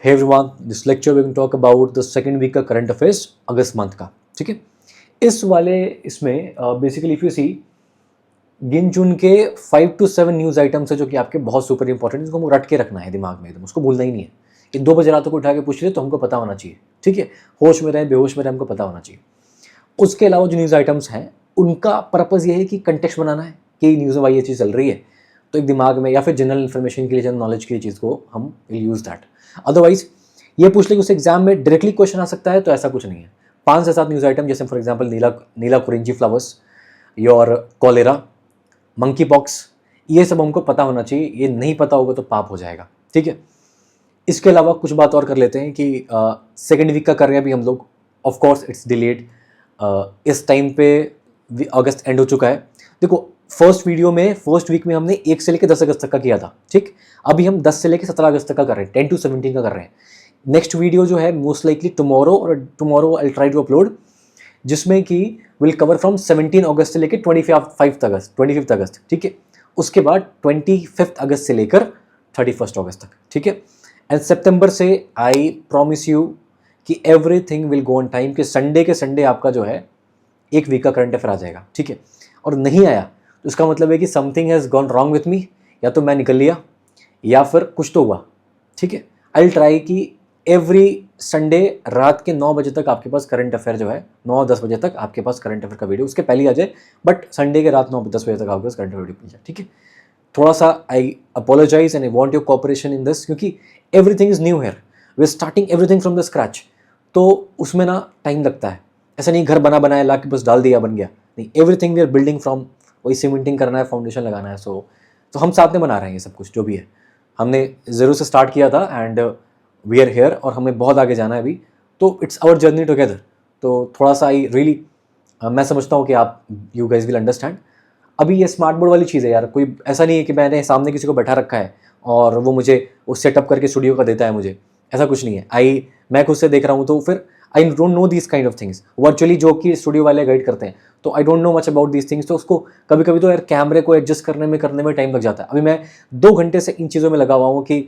Hey everyone, this lecture we can talk about the second week का current affairs August month का। ठीक है, इस वाले इसमें बेसिकली इफ यू सी गिन चुन के 5 to 7 न्यूज़ आइटम्स है जो कि आपके बहुत सुपर इंपॉर्टेंट, इसको हमको रट के रखना है दिमाग में, एकदम उसको भूलना ही नहीं है। ये 2 बजे रात को उठा के पूछ रहे तो हमको पता होना चाहिए। ठीक है, होश में रहे बेहोश में रहे हमको पता होना चाहिए। उसके अलावा जो न्यूज़ आइटम्स हैं उनका पर्पज़ ये है कि कंटेक्स्ट बनाना है कि न्यूज़ में भाई ये चीज़ चल रही है, तो एक दिमाग में या फिर जनरल इन्फॉर्मेशन के लिए, जनरल नॉलेज के लिए चीज़ को हम विल यूज़ दैट। अदरवाइज ये पूछ ले कि उस एग्जाम में डायरेक्टली क्वेश्चन आ सकता है, तो ऐसा कुछ नहीं है। 5 से 7 न्यूज़ आइटम, जैसे for example Neela Kurinji flowers, your cholera, monkey pox, ये सब हमको पता होना चाहिए। ये नहीं पता होगा तो पाप हो जाएगा। ठीक है, इसके अलावा कुछ बात और कर लेते हैं कि सेकेंड वीक का कर रहे हैं अभी हम लोग। ऑफ कोर्स इट्स डिलेड, इस टाइम पे अगस्त एंड हो चुका है। देखो, फर्स्ट वीक में हमने 1 से लेकर 10 अगस्त तक का किया था। ठीक, अभी हम 10 से लेकर 17 अगस्त तक का कर रहे हैं, 10 to 17 का कर रहे हैं। नेक्स्ट वीडियो जो है most likely tomorrow I try to upload, जिसमें कि विल कवर फ्रॉम 17 अगस्त से लेकर 25 अगस्त। ठीक है, उसके बाद 25 अगस्त से लेकर 31 अगस्त तक। ठीक है, एंड सितंबर से आई प्रॉमिस यू कि everything will go on time, कि संडे के संडे आपका जो है 1 वीक का करंट अफेयर आ जाएगा। ठीक है, और नहीं आया तो इसका मतलब है कि something has gone wrong with me, या तो मैं निकल लिया या फिर कुछ तो हुआ। ठीक है, आई विल ट्राई कि एवरी संडे रात के 9 बजे तक आपके पास करंट अफेयर जो है, 9-10 बजे तक आपके पास करंट अफेयर का वीडियो उसके पहले आ जाए, बट संडे के रात 9-10 बजे तक आपके पास करंट अफेयर वीडियो मिल जाए। ठीक है, थोड़ा सा I apologise and I want your cooperation in this, क्योंकि everything is new here, we are starting everything from the scratch, तो उसमें ना टाइम लगता है। ऐसा नहीं घर बना बनाया ला के बस डाल दिया बन गया, नहीं, everything we are building from, वही सीमेंटिंग करना है, फाउंडेशन लगाना है। तो हम साथ में बना रहे हैं ये सब कुछ जो भी है, हमने ज़ीरो से स्टार्ट किया था एंड वी आर हेयर, और हमें बहुत आगे जाना है अभी, तो इट्स आवर जर्नी टुगेदर। तो थोड़ा सा आई रियली मैं समझता हूँ कि आप यू गाइज विल अंडरस्टैंड। अभी ये स्मार्ट बोर्ड वाली चीज़ है यार, कोई ऐसा नहीं है कि मैंने सामने किसी को बैठा रखा है और वो मुझे वो सेटअप करके स्टूडियो का देता है मुझे, ऐसा कुछ नहीं है। मैं खुद से देख रहा हूँ, तो फिर I don't know this kind of things virtually, जो कि स्टूडियो वाले गाइड करते हैं, तो I don't know much about these things. तो उसको कभी कभी तो यार कैमरे को एडजस्ट करने में टाइम लग जाता है। अभी मैं 2 घंटे से इन चीज़ों में लगा हुआ हूँ कि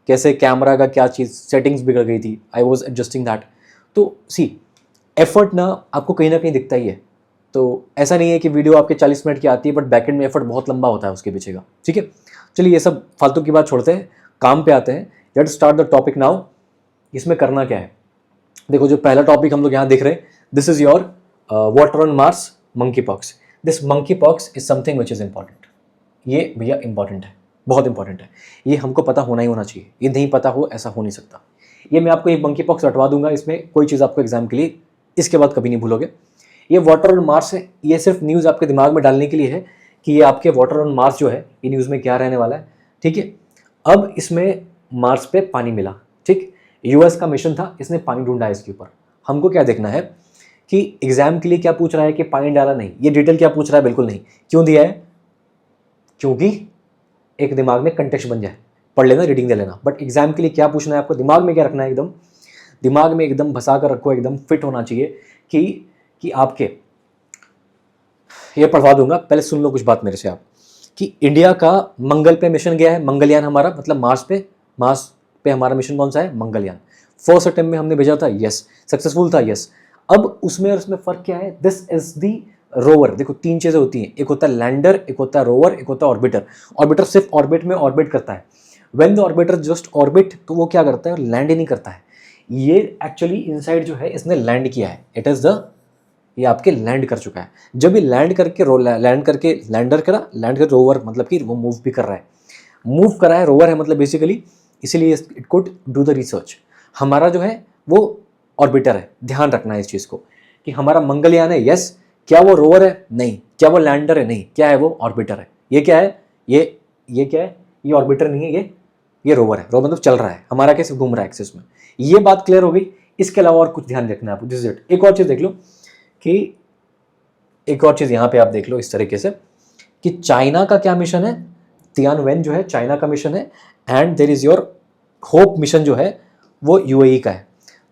कैसे कैमरा का क्या चीज़ सेटिंग्स बिगड़ गई थी, आई वॉज एडजस्टिंग दैट। तो सी एफर्ट ना आपको कहीं ना कहीं दिखता ही है, तो ऐसा नहीं है कि वीडियो आपके 40 मिनट की आती है बट बैकएंड में एफर्ट बहुत लंबा होता है उसके पीछे का। ठीक है, चलिए ये सब फालतू की बात छोड़ते हैं, काम पे आते हैं। Let's start the topic now. इसमें करना क्या है, देखो जो पहला टॉपिक हम लोग यहाँ देख रहे हैं, this is your water on Mars monkey pox. This monkey pox is something which is important. ये भैया इंपॉर्टेंट है, बहुत इंपॉर्टेंट है, ये हमको पता होना ही होना चाहिए। ये नहीं पता हो ऐसा हो नहीं सकता। ये मैं आपको एक मंकी पॉक्स रटवा दूंगा, इसमें कोई चीज़ आपको एग्जाम के लिए इसके बाद कभी नहीं भूलोगे। ये वाटर ऑन मार्स है, ये सिर्फ न्यूज़ आपके दिमाग में डालने के लिए है कि ये आपके वाटर ऑन मार्स जो है ये न्यूज़ में क्या रहने वाला है। ठीक है, अब इसमें मार्स पे पानी मिला। ठीक, यूएस का मिशन था, इसने पानी ढूंढा है इसके ऊपर। हमको क्या देखना है कि एग्जाम के लिए क्या पूछ रहा है कि पानी डाला, नहीं, ये डिटेल क्या पूछ रहा है, बिल्कुल नहीं। क्यों दिया है, क्योंकि एक दिमाग में कंटेक्स्ट बन जाए, पढ़ लेना, रीडिंग दे लेना, बट एग्जाम के लिए क्या पूछना है आपको दिमाग में क्या रखना है, एकदम दिमाग में एकदम भसा कर रखो, एकदम फिट होना चाहिए कि आपके, ये पढ़वा दूंगा, पहले सुन लो कुछ बात मेरे से आप, कि इंडिया का मंगल पे मिशन गया है, मंगलयान हमारा, मतलब मार्स पे हमारा मिशन कौन सा है, मंगलयान। फर्स्ट अटेम्प्ट में हमने भेजा था, यस, सक्सेसफुल था, यस। अब उसमें और उसमें फर्क क्या है, दिस इज दी रोवर। देखो 3 चीजें होती हैं, एक होता है लैंडर, एक होता है रोवर, एक होता है ऑर्बिटर। ऑर्बिटर सिर्फ ऑर्बिट में ऑर्बिट करता है। When the orbiter just orbit, तो वो क्या करता है, लैंड ही नहीं करता है। ये एक्चुअली इनसाइड जो है इसने लैंड किया है, इट इज द, ये आपके लैंड कर चुका है। जब ये लैंड करके लैंडर करा, लैंड कर रोवर, मतलब कि वो मूव भी कर रहा है, मूव कर रहा है, रोवर है मतलब बेसिकली, इसीलिए it could do the research. हमारा जो है वो ऑर्बिटर है, ध्यान रखना है इस चीज़ को कि हमारा मंगलयान है, यस। क्या वो रोवर है, नहीं। क्या वो लैंडर है, नहीं। क्या है वो, ऑर्बिटर है। ये क्या है, ये क्या है, ये ऑर्बिटर नहीं है, ये रोवर है। रोवर मतलब चल रहा है, हमारा कैसे घूम रहा है एक्सिस में। ये बात क्लियर हो गई। इसके अलावा और कुछ ध्यान रखना है आपको, दिस इज इट। एक और चीज़ देख लो कि एक और चीज़ यहाँ पे आप देख लो इस तरीके से कि चाइना का क्या मिशन है, तियानवेन जो है चाइना का मिशन है, and there is your hope mission जो है वो यूएई का है।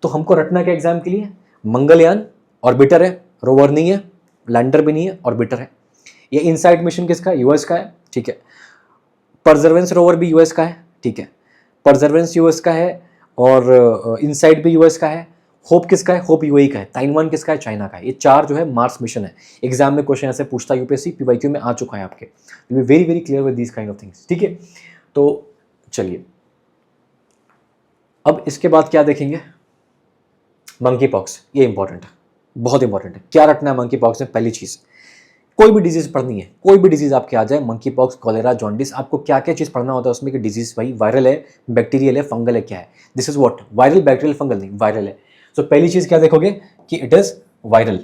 तो हमको रटना क्या एग्जाम के लिए, मंगलयान ऑर्बिटर है, रोवर नहीं है, लैंडर भी नहीं है, ऑर्बिटर है। ये इनसाइड मिशन किसका है, यूएस का है। ठीक है, परजर्वेंस रोवर भी यूएस का है। ठीक है, परजर्वेंस यूएस का है, और इनसाइड भी यूएस का है। होप किसका है? होप यूएई का है। ताइवान किसका है? चाइना का है। ये 4 जो है मार्स मिशन है। एग्जाम में क्वेश्चन ऐसे पूछता है यूपीएससी, पीवाईक्यू में आ चुका है आपके। Be very very clear with these kind of things, ठीक है। तो चलिए अब इसके बाद क्या देखेंगे? मंकी पॉक्स, ये इंपॉर्टेंट है, बहुत इंपॉर्टेंट है। क्या रखना है मंकी पॉक्स में? पहली चीज, कोई भी डिजीज पढ़नी है, कोई भी डिजीज आपके आ जाए, मंकी पॉक्स, कॉलेरा, जॉन्डिस, आपको क्या क्या चीज पढ़ना होता है उसमें कि डिजीज भाई वायरल है, बैक्टीरियल है, फंगल है, क्या है? This is what? Viral, bacterial, fungal नहीं, वायरल है। सो पहली चीज क्या देखोगे कि इट इज वायरल।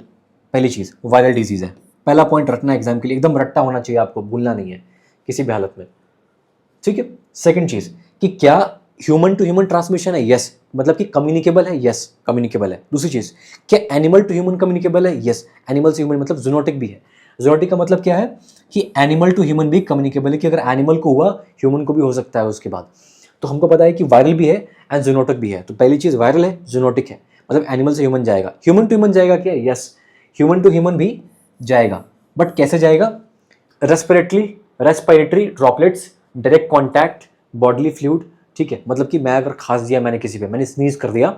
पहली चीज वायरल डिजीज है, पहला पॉइंट रखना है एग्जाम के लिए, एकदम रट्टा होना चाहिए, आपको भूलना नहीं है किसी भी हालत में, ठीक है। सेकंड चीज कि क्या ह्यूमन टू ह्यूमन ट्रांसमिशन है? यस, मतलब कि कम्युनिकेबल है? यस, कम्युनिकेबल है। दूसरी चीज, क्या एनिमल टू ह्यूमन कम्युनिकेबल है? यस, एनिमल से ह्यूमन मतलब जूनोटिक भी है। जूनोटिक का मतलब क्या है कि एनिमल टू ह्यूमन भी कम्युनिकेबल है, कि अगर एनिमल को हुआ ह्यूमन को भी हो सकता है उसके बाद। तो हमको पता है कि वायरल भी है एंड जूनोटिक भी है। तो पहली चीज वायरल है, जूनोटिक है, मतलब एनिमल से ह्यूमन जाएगा। ह्यूमन टू ह्यूमन जाएगा क्या? यस, ह्यूमन टू ह्यूमन भी जाएगा, बट कैसे जाएगा? Respiratory droplets, direct contact, bodily fluid, ठीक है। मतलब कि मैं अगर खांस दिया मैंने किसी पे, मैंने स्नीज कर दिया,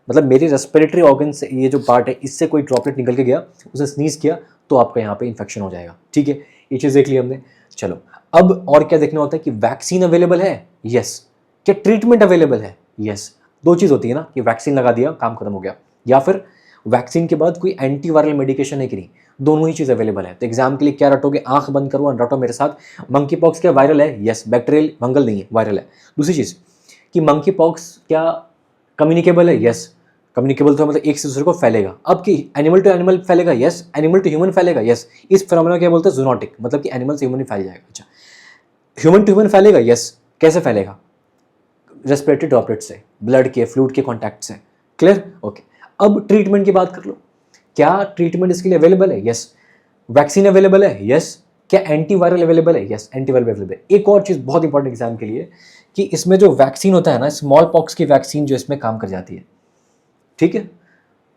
मतलब मेरी रेस्पिरेटरी ऑर्गन से ये जो पार्ट है इससे कोई ड्रॉपलेट निकल के गया, उसे स्नीज किया तो आपका यहाँ पे इन्फेक्शन हो जाएगा, ठीक है। ये चीज़ देख ली हमने। चलो अब और क्या देखना होता है कि वैक्सीन अवेलेबल है? यस। क्या ट्रीटमेंट अवेलेबल है? यस। दो चीज़ होती है ना कि वैक्सीन लगा दिया काम खत्म हो गया, या फिर वैक्सीन के बाद कोई एंटीवायरल मेडिकेशन है कि नहीं, दोनों ही चीज़ अवेलेबल है। तो एग्जाम के लिए क्या रटोगे? आंख बंद करो और रटो मेरे साथ, मंकी पॉक्स क्या वायरल है? यस। बैक्टीरियल, फंगल नहीं है, वायरल है। दूसरी चीज़ कि मंकी पॉक्स क्या कम्युनिकेबल है? यस। कम्युनिकेबल तो मतलब एक से दूसरे को फैलेगा। अब कि एनिमल टू एनिमल फैलेगा? यस। एनिमल टू ह्यूमन फैलेगा? यस। इस फिनोमेना क्या बोलते हैं? जूनोटिक, मतलब कि एनिमल से ह्यूमन ही फैल जाएगा। अच्छा, ह्यूमन टू ह्यूमन फैलेगा? यस। कैसे फैलेगा? रेस्पिरेटरी ड्रॉपलेट से, ब्लड के, फ्लूइड के कॉन्टैक्ट से। क्लियर? ओके। अब ट्रीटमेंट की बात कर लो, क्या ट्रीटमेंट इसके लिए अवेलेबल है? यस। वैक्सीन अवेलेबल है? यस। क्या एंटीवायरल अवेलेबल है? यस, एंटीवायरल अवेलेबल है। एक और चीज़ बहुत इंपॉर्टेंट एग्जाम के लिए कि इसमें जो वैक्सीन होता है ना, स्मॉल पॉक्स की वैक्सीन जो इसमें काम कर जाती है, ठीक है।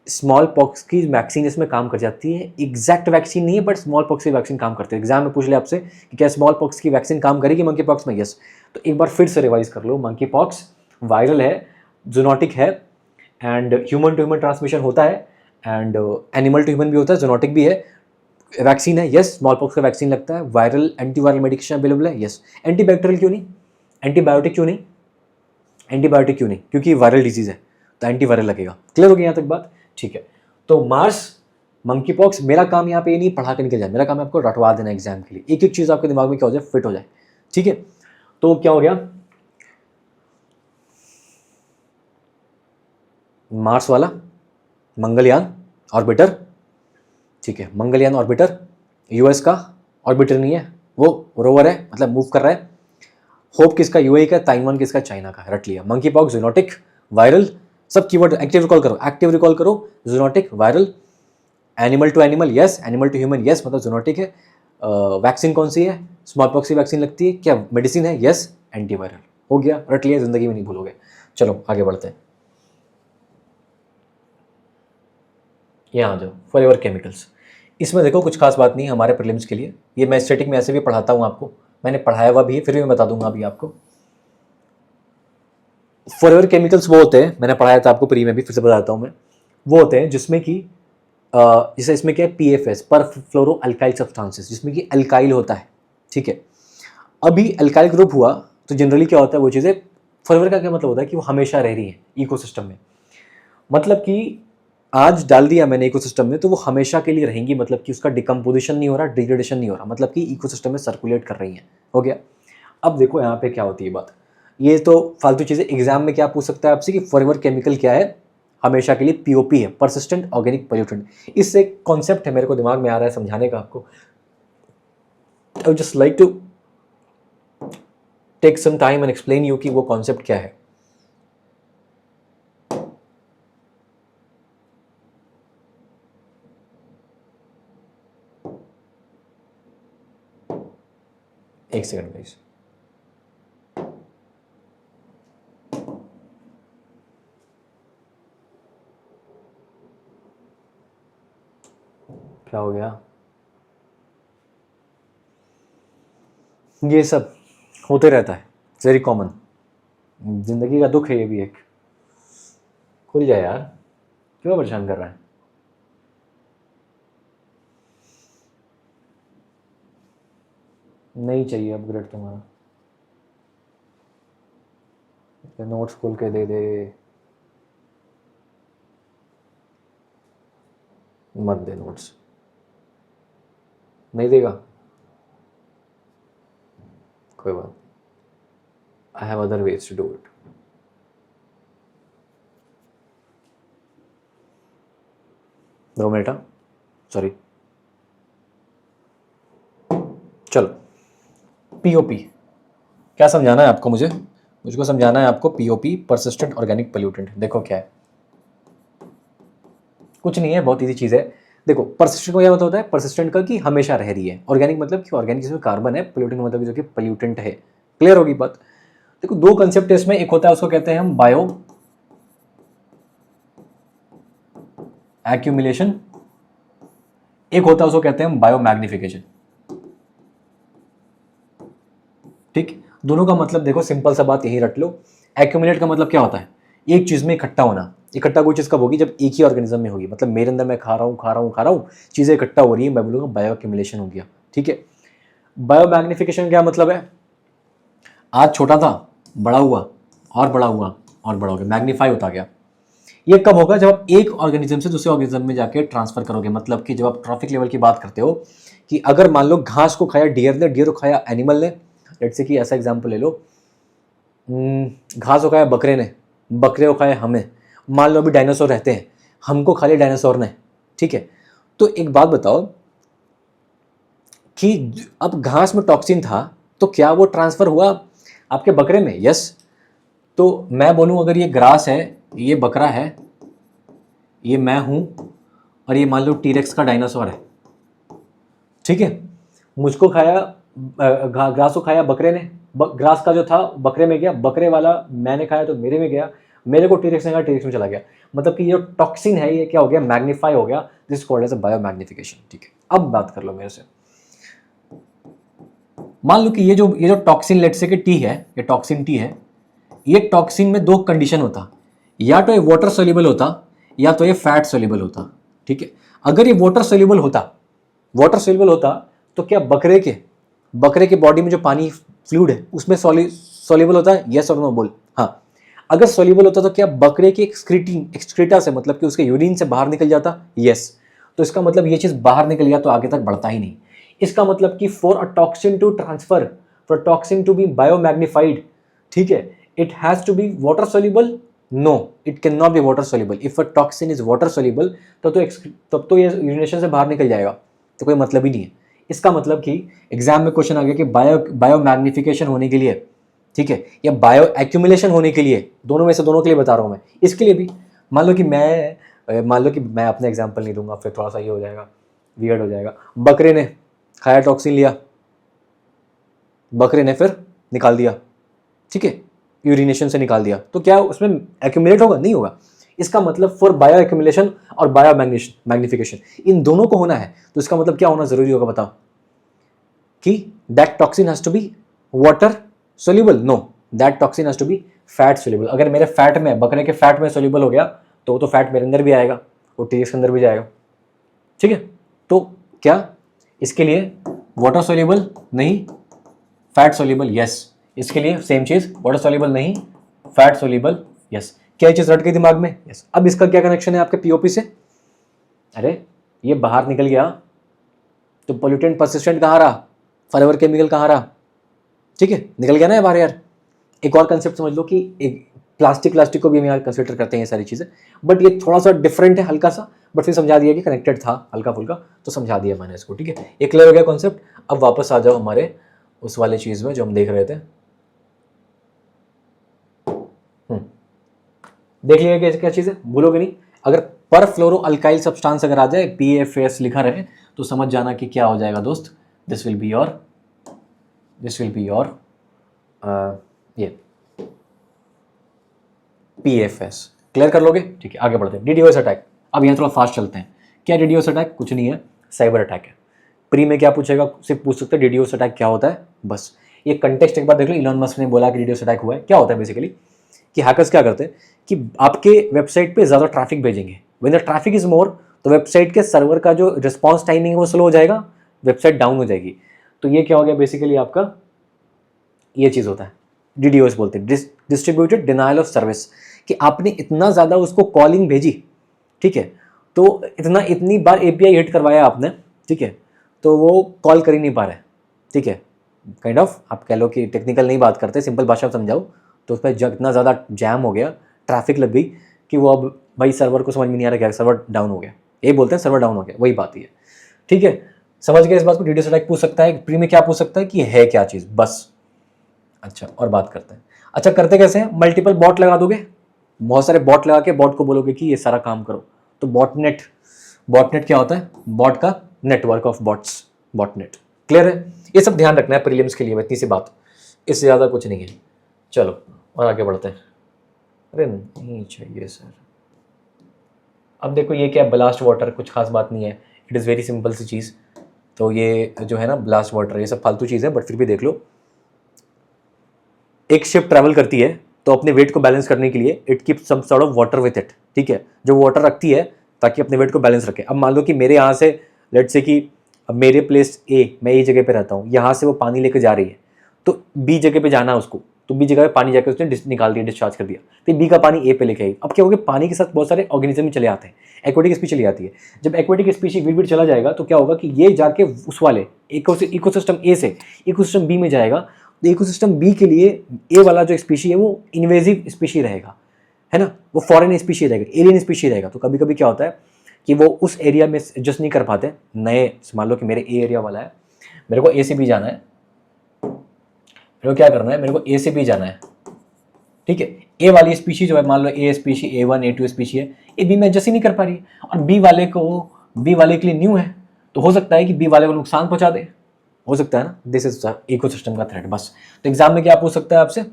स्मॉल पॉक्स की वैक्सीन इसमें काम कर जाती है, एग्जैक्ट वैक्सीन नहीं है बट स्मॉल पॉक्स की वैक्सीन काम करती है। एग्जाम में पूछ ले आपसे कि क्या स्मॉल पॉक्स की वैक्सीन काम करेगी मंकी पॉक्स में? यस। तो एक बार फिर से रिवाइज कर लो, मंकी पॉक्स वायरल है, जूनोटिक है, and human to human transmission होता है, एंड एनिमल टू ह्यूमन भी होता है, जूनोटिक भी है। वैक्सीन है? यस, स्मॉल पॉक्स का वैक्सीन लगता है। वायरल एंटीवायरल मेडिकेशन अवेलेबल है? यस। एंटीबैक्टीरियल क्यों नहीं? एंटीबायोटिक क्यों नहीं? एंटीबायोटिक क्यों नहीं? क्योंकि वायरल डिजीज है तो एंटीवायरल लगेगा। क्लियर हो गया यहाँ तक बात? ठीक है। तो मार्स, मंकी पॉक्स, मेरा काम यहाँ पे ये नहीं पढ़ा के निकल जाए, मेरा काम है आपको रटवा देना एग्जाम के लिए, एक एक चीज आपके दिमाग में क्या हो जाए, फिट हो जाए, ठीक है। तो क्या हो गया? मार्स वाला, मंगलयान ऑर्बिटर, ठीक है। मंगलयान ऑर्बिटर यूएस का, ऑर्बिटर नहीं है वो, रोवर है, मतलब मूव कर रहा है। होप किसका? यूएई का। ताइवान किसका? चाइना का। रट लिया। मंकी पॉक्स, जूनोटिक, वायरल, सब कीवर्ड एक्टिव रिकॉल करो, एक्टिव रिकॉल करो। Zoonotic, viral, animal to animal yes, animal to human yes, मतलब जूनोटिक है। वैक्सीन कौन सी है? स्मॉल पॉक्स की वैक्सीन लगती है। क्या मेडिसिन है? Yes, antiviral. हो गया, रट लिया, जिंदगी में नहीं भूलोगे। चलो आगे बढ़ते हैं। यहाँ आ जाओ, फॉरएवर केमिकल्स। इसमें देखो कुछ खास बात नहीं है हमारे प्रीलिम्स के लिए, ये मैं स्टैटिक में ऐसे भी पढ़ाता हूँ आपको, मैंने पढ़ाया हुआ भी है, फिर भी मैं बता दूंगा अभी आपको। फॉरएवर केमिकल्स वो होते हैं, मैंने पढ़ाया था आपको प्री में भी, फिर से बताता हूँ मैं। वो होते हैं जिसमें कि जैसे इसमें क्या है, पीएफएस, पर फ्लोरो अल्काइल सब्सटेंसेस, जिसमें कि अल्काइल होता है, ठीक है। अभी अल्काइल ग्रुप हुआ तो जनरली क्या होता है वो चीज़ें, फॉरएवर का क्या मतलब होता है कि वो हमेशा रह रही है इकोसिस्टम में, मतलब कि आज डाल दिया मैंने इकोसिस्टम में तो वो हमेशा के लिए रहेंगी, मतलब कि उसका डिकम्पोजिशन नहीं हो रहा, डिग्रेडेशन नहीं हो रहा, मतलब कि इकोसिस्टम में सर्कुलेट कर रही हैं। हो गया। अब देखो यहाँ पे क्या होती है बात, ये तो फालतू चीज़ें, एग्जाम में क्या पूछ सकता है आपसे कि फॉरएवर केमिकल क्या है? हमेशा के लिए पीओपी है, परसिस्टेंट ऑर्गेनिक पोल्यूटेंट। इससे कॉन्सेप्ट है, मेरे को दिमाग में आ रहा है समझाने का आपको। I just like to take some time and explain you कि वो कॉन्सेप्ट क्या है। एक सेकंड प्लीज। क्या हो गया? ये सब होते रहता है, वेरी कॉमन, जिंदगी का दुख है ये भी एक। खुल जाए यार, क्यों परेशान कर रहा है? नहीं चाहिए अपग्रेड तुम्हारा, नोट्स खोल के दे दे, मत दे नोट्स, नहीं देगा कोई बात, I have other ways to do it. दो मिनट, सॉरी। चलो, पीओपी क्या समझाना है आपको? मुझको समझाना है आपको पीओपी, परसिस्टेंट ऑर्गेनिक पोल्यूटेंट। देखो क्या है, कुछ नहीं है, बहुत इजी चीज़ है। देखो परसिस्टेंट को क्या मतलब होता है? परसिस्टेंट का कि हमेशा रह रही है, ऑर्गेनिक मतलब कि ऑर्गेनिक जिसमें कार्बन है, पोल्यूटेंट मतलब जो कि पोल्यूटेंट है। क्लियर होगी बात? देखो दो कंसेप्ट है इसमें, एक होता है उसको कहते हैं हम बायो एक्यूमुलेशन, एक होता है उसको कहते हैं हम बायो मैग्निफिकेशन। ठीक, दोनों का मतलब देखो सिंपल सा बात यही रट लो। एक्यूमुलेट का मतलब क्या होता है? एक चीज में इकट्ठा होना। इकट्ठा कोई चीज कब होगी? जब एक ही ऑर्गेनिज्म में होगी। मतलब मेरे अंदर मैं खा रहा हूँ, चीजें इकट्ठा हो रही है, मैं बोलूंगा बायो एक्यूमुलेशन हो गया। ठीक है। बायो मैग्निफिकेशन क्या मतलब है? आज छोटा था, बड़ा हुआ और बड़ा हुआ और बड़ा हो गया, मैग्नीफाई होता गया। ये कब होगा? जब आप एक ऑर्गेनिज्म से दूसरे ऑर्गेनिज्म में जाके ट्रांसफर करोगे। मतलब कि जब आप ट्रॉफिक लेवल की बात करते हो कि अगर मान लो घास को खाया डियर ने, डियर को खाया एनिमल ने, लेट्स से कि ऐसा एग्जांपल ले लो, घास को खाया बकरे ने, बकरे को खाया हमें, मान लो अभी डायनासोर रहते हैं, हमको खा लिया डायनासोर ने। ठीक है, तो एक बात बताओ कि अब घास में टॉक्सिन था तो क्या वो ट्रांसफर हुआ आपके बकरे में? यस। तो मैं बोलूं अगर ये ग्रास है, ये बकरा है, ये मैं हूं, और ये मान लो टीरेक्स का डायनासोर है। ठीक है, मुझको खाया ग्रास को खाया बकरे ने, ग्रास का जो था बकरे में गया, बकरे वाला मैंने खाया तो मेरे में गया, मेरे को टीरेक्स ने खाया, टीरेक्स में चला गया। मतलब कि ये टॉक्सिन है, ये क्या हो गया? मैग्नीफाई हो गया। This called as a biomagnification. ठीक है, अब बात कर लो मेरे से। मान लो कि ये जो टॉक्सिन लेट से कि टी है, ये टॉक्सिन टी है, ये टॉक्सिन में दो कंडीशन होता, या तो ये वाटर सोल्यूबल होता या तो ये फैट सोल्यूबल होता। ठीक है, अगर ये वाटर सोल्यूबल होता तो क्या बकरे के बॉडी में जो पानी फ्लूइड है उसमें सोल्यूबल होता है? यस और नो बोल। हाँ, अगर सोल्यूबल होता तो क्या बकरे के एक्सक्रीटा से, मतलब कि उसके यूरिन से बाहर निकल जाता? यस। तो इसका मतलब ये चीज बाहर निकल गया तो आगे तक बढ़ता ही नहीं। इसका मतलब कि for a toxin to transfer, for toxin to be biomagnified, ठीक है, it has to be water soluble? No, it can not be water soluble. If a toxin is water soluble तब तो ये यूरिनेशन से बाहर निकल जाएगा, तो कोई मतलब ही नहीं है। इसका मतलब कि एग्जाम में क्वेश्चन आ गया कि बायो मैग्निफिकेशन होने के लिए, ठीक है, या बायो एक्यूमुलेशन होने के लिए, दोनों में से दोनों के लिए बता रहा हूं मैं। इसके लिए भी मान लो कि मैं अपने एग्जाम्पल नहीं दूंगा, फिर थोड़ा सा ये हो जाएगा, वियर्ड हो जाएगा। बकरे ने खाया, टॉक्सिन लिया, बकरे ने फिर निकाल दिया, ठीक है, यूरिनेशन से निकाल दिया, तो क्या उसमें एक्यूमुलेट होगा? नहीं होगा। इसका मतलब फॉर बायो एक्यूमुलेशन और बायो मैग्निफिकेशन इन दोनों को होना है, तो इसका मतलब क्या होना जरूरी होगा? बताओ कि that toxin has to be water soluble? No, that toxin has to be fat soluble. अगर मेरे फैट में, बकरे के फैट में सोल्यूबल हो गया तो वो तो फैट मेरे अंदर भी आएगा, वो टीएक्स के अंदर भी जाएगा। ठीक है, तो क्या इसके लिए वाटर सोल्यूबल नहीं, फैट सोल्यूबल? यस। इसके लिए सेम चीज, वाटर सोल्यूबल नहीं, फैट सोल्यूबल? यस। क्या चीज रट गई दिमाग में? यस। अब इसका क्या कनेक्शन है आपके पीओपी से? अरे ये बाहर निकल गया तो पोल्यूटेंट परसिस्टेंट कहाँ रहा, फॉरएवर केमिकल कहाँ रहा? ठीक है, निकल गया ना ये बाहर यार। एक और कंसेप्ट समझ लो कि एक प्लास्टिक को भी हम यहाँ कंसिडर करते हैं ये सारी चीज़ें, बट ये थोड़ा सा डिफरेंट है हल्का सा, बट फिर समझा दिया कि कनेक्टेड था हल्का फुल्का, तो समझा दिया मैंने इसको। ठीक है, ये क्लियर हो गया कॉन्सेप्ट। अब वापस आ जाओ हमारे उस वाले चीज़ में जो हम देख रहे थे। देख लिया क्या चीज़ है, भूलोगे नहीं। अगर पर फ्लोरो अल्काइल सब्सटेंस अगर आ जाए, PFS लिखा रहे, तो समझ जाना कि क्या हो जाएगा दोस्त। दिस विल बी योर ये PFS। क्लियर कर लोगे? ठीक है, आगे बढ़ते हैं। DDoS attack. अब यहाँ थोड़ा फास्ट चलते हैं। क्या DDoS अटैक? कुछ नहीं है, साइबर अटैक है। प्री में क्या पूछेगा, सिर्फ पूछ सकते हैं DDoS अटैक क्या होता है, बस। ये कंटेक्स्ट एक बार देख लो। इलॉन मस्क ने बोला कि DDoS अटैक हुआ है, क्या होता है बेसिकली कि हैकर्स क्या करते हैं कि आपके वेबसाइट पे ज़्यादा ट्रैफिक भेजेंगे। When the traffic is more तो वेबसाइट के सर्वर का जो रिस्पॉन्स टाइमिंग है वो स्लो हो जाएगा, वेबसाइट डाउन हो जाएगी। तो ये क्या हो गया बेसिकली आपका, ये चीज़ होता है DDoS बोलते हैं, डिस्ट्रीब्यूटेड डिनायल ऑफ सर्विस, कि आपने इतना ज़्यादा उसको कॉलिंग भेजी, ठीक है, तो इतनी बार API हिट करवाया आपने, ठीक है, तो वो कॉल कर ही नहीं पा रहा है, ठीक है, काइंड ऑफ आप कह लो कि टेक्निकल नहीं बात करते, सिंपल भाषा में समझाओ तो उस पर इतना ज़्यादा जैम हो गया, ट्रैफिक लग गई कि वो अब भाई सर्वर को समझ में नहीं आ रहा क्या, सर्वर डाउन हो गया, ये बोलते हैं सर्वर डाउन हो गया, वही बात ही है, ठीक है। समझ गए इस बात को। DDoS अटैक पूछ सकता है, प्री में क्या पूछ सकता है कि है क्या चीज़, बस। अच्छा, और बात करते हैं। अच्छा, करते कैसे हैं, मल्टीपल बॉट लगा दोगे, बहुत सारे बॉट लगा के बॉट को बोलोगे कि ये सारा काम करो, तो बॉटनेट क्या होता है, बॉट का network of bots, botnet. Clear है, ये सब ध्यान रखना है प्रीलिम्स के लिए, इतनी सी बात, इससे ज़्यादा कुछ नहीं है। चलो और आगे बढ़ते हैं। अरे नहीं चाहिए सर, अब देखो ये क्या है, ब्लास्ट वाटर, कुछ खास बात नहीं है, इट इज़ वेरी सिंपल सी चीज़। तो ये जो है ना ब्लास्ट वाटर, ये सब फालतू चीज़ है, बट फिर भी देख लो। एक शिप ट्रैवल करती है तो अपने वेट को बैलेंस करने के लिए it keep some sort of water with it, ठीक है, जो वाटर रखती है ताकि अपने वेट को बैलेंस रखे। अब मान लो कि मेरे यहाँ से, लेट्स से कि अब मेरे प्लेस A, मैं ये जगह पे रहता हूँ, यहाँ से वो पानी लेके जा रही है, तो B जगह पे जाना है उसको, तो B जगह पे पानी जाकर उसने निकाल दिया, डिस्चार्ज कर दिया, फिर B का पानी A पे लेके आई। अब क्या हो गया, पानी के साथ बहुत सारे ऑर्गेनिज्म चले आते हैं, एक्वेटिक स्पीशी चली आती है। जब एक्वेटिक स्पीशी विड़ चला जाएगा तो क्या होगा कि ये जाके उस वाले इकोसिस्टम A से इकोसिस्टम B में जाएगा, तो इकोसिस्टम B के लिए A वाला जो स्पीशी है वो इन्वेजिव स्पीशी रहेगा, है ना, वो फॉरेन स्पीशी रहेगा, एलियन स्पीशी रहेगा। तो कभी कभी क्या होता है कि वो उस एरिया में एडजस्ट नहीं कर पाते नए, मान लो कि मेरे A एरिया वाला है, मेरे को A से B जाना है, मेरे को क्या करना है, मेरे को A से B जाना है, ठीक है। A वाली स्पीशी जो है, मान लो A species A1 A2 species है, ये B में एडजस्ट ही नहीं कर पा रही है, और B वाले के लिए न्यू है, तो हो सकता है कि B वाले को नुकसान पहुंचा दे, हो सकता है ना। दिस इज इकोसिस्टम का थ्रेट, बस। तो एग्जाम में क्या पूछ सकता है आपसे,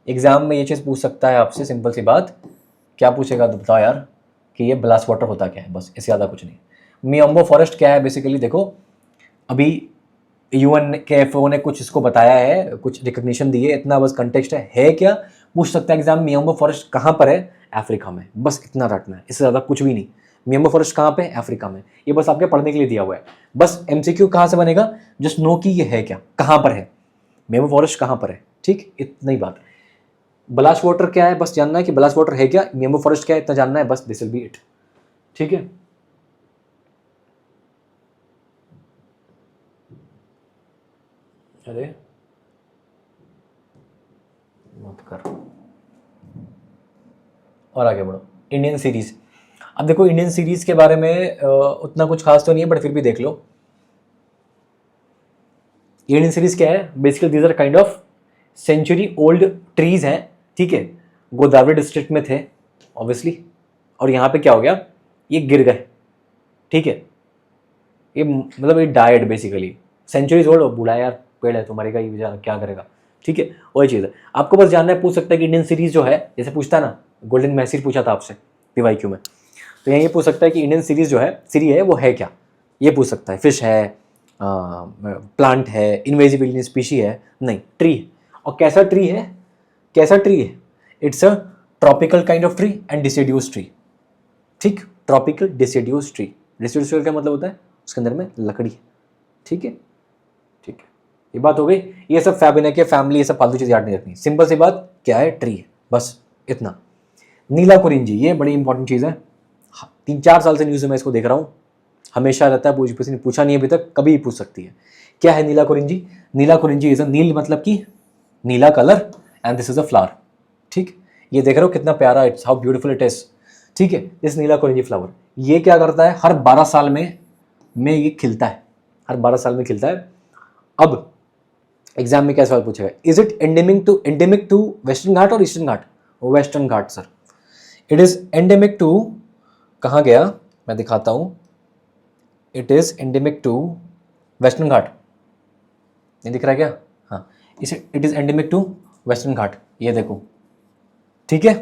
एग्जाम में ये चीज़ पूछ सकता है आपसे, सिंपल सी बात, क्या पूछेगा तो बताओ यार, कि ये ब्लास्ट वाटर होता क्या है, बस, इससे ज़्यादा कुछ नहीं। मियाम्बो फॉरेस्ट क्या है बेसिकली, देखो अभी UNFO ने कुछ इसको बताया है, कुछ रिकग्निशन दी है, इतना बस कंटेक्स्ट है क्या पूछ सकता है एग्जाम। मियाम्बो फॉरेस्ट कहाँ पर है, अफ्रीका में, बस इतना रटना है, इससे ज़्यादा कुछ भी नहीं। मियाम्बो फॉरेस्ट कहाँ पे, अफ्रीका में, ये बस आपके पढ़ने के लिए दिया हुआ है, बस। MCQ कहाँ से बनेगा, जस्ट नो कि ये है क्या, कहाँ पर है मियाम्बो फॉरेस्ट, कहाँ पर है, ठीक, इतना ही बात। ब्लास्ट वाटर क्या है, बस जानना है कि ब्लास्ट वाटर है क्या, मियाम्बो फॉरेस्ट क्या है, इतना जानना है बस, दिस विल बी इट, ठीक है। अरे मत कर, और आगे बढ़ो। इंडियन सीरीज, अब देखो इंडियन सीरीज के बारे में उतना कुछ खास तो नहीं है, बट फिर भी देख लो। इंडियन सीरीज क्या है, basically these are kind of century old trees हैं, ठीक है, गोदावरी डिस्ट्रिक्ट में थे ऑब्वियसली, और यहाँ पे क्या हो गया, ये गिर गए, ठीक है, ये मतलब ये डायड बेसिकली, सेंचुरीज ओल्ड, बूढ़ा यार पेड़ है, तुम्हारे का ये बेचारा क्या करेगा, ठीक है, वही चीज़ है। आपको बस जानना है, पूछ सकता है कि इंडियन सीरीज जो है, जैसे पूछता है ना, गोल्डन मैसेज पूछा था आपसे PYQ में, तो यहाँ ये पूछ सकता है कि इंडियन सीरीज जो है, सीरी है वो है क्या, ये पूछ सकता है। फिश है, प्लांट है, इन्वेजिव एलियन स्पीशी है, नहीं, ट्री है। और कैसा ट्री है, कैसा ट्री है, it's a tropical kind of tree and deciduous tree, ठीक, tropical deciduous tree. Deciduous tree का मतलब होता है उसके अंदर में लकड़ी, ठीक है, ठीक है, ये बात हो गई। ये सब फैबिना के फैमिली, ये सब फालतू चीज़ याद नहीं रखनी, सिंपल सी बात, क्या है, ट्री है, बस इतना। नीला कुरिंजी, ये बड़ी इंपॉर्टेंट चीज़ है, 3-4 साल से न्यूज़ में मैं इसको देख रहा हूँ, हमेशा रहता है, किसी ने पूछा नहीं अभी तक, कभी भी पूछ सकती है। क्या है नीला कुरिंजी, नीला कुरिंजी इज अ, नील मतलब कि नीला colour, and this is a flower, ठीक, ये देख रहे हो कितना प्यारा, it's how beautiful it is, ठीक है, दिस नीला कुरिंजी फ्लावर। ये क्या करता है, हर 12 साल में ये खिलता है, हर 12 साल में खिलता है। अब एग्जाम में क्या सवाल पूछेगा, is it endemic to Western Ghat और Eastern Ghat, Western Ghat sir, it is endemic to, कहाँ गया, मैं दिखाता हूँ, it is endemic to Western Ghat, नहीं दिख रहा है क्या, हाँ, इसे it is endemic to Western Ghat, ये देखो, ठीक है।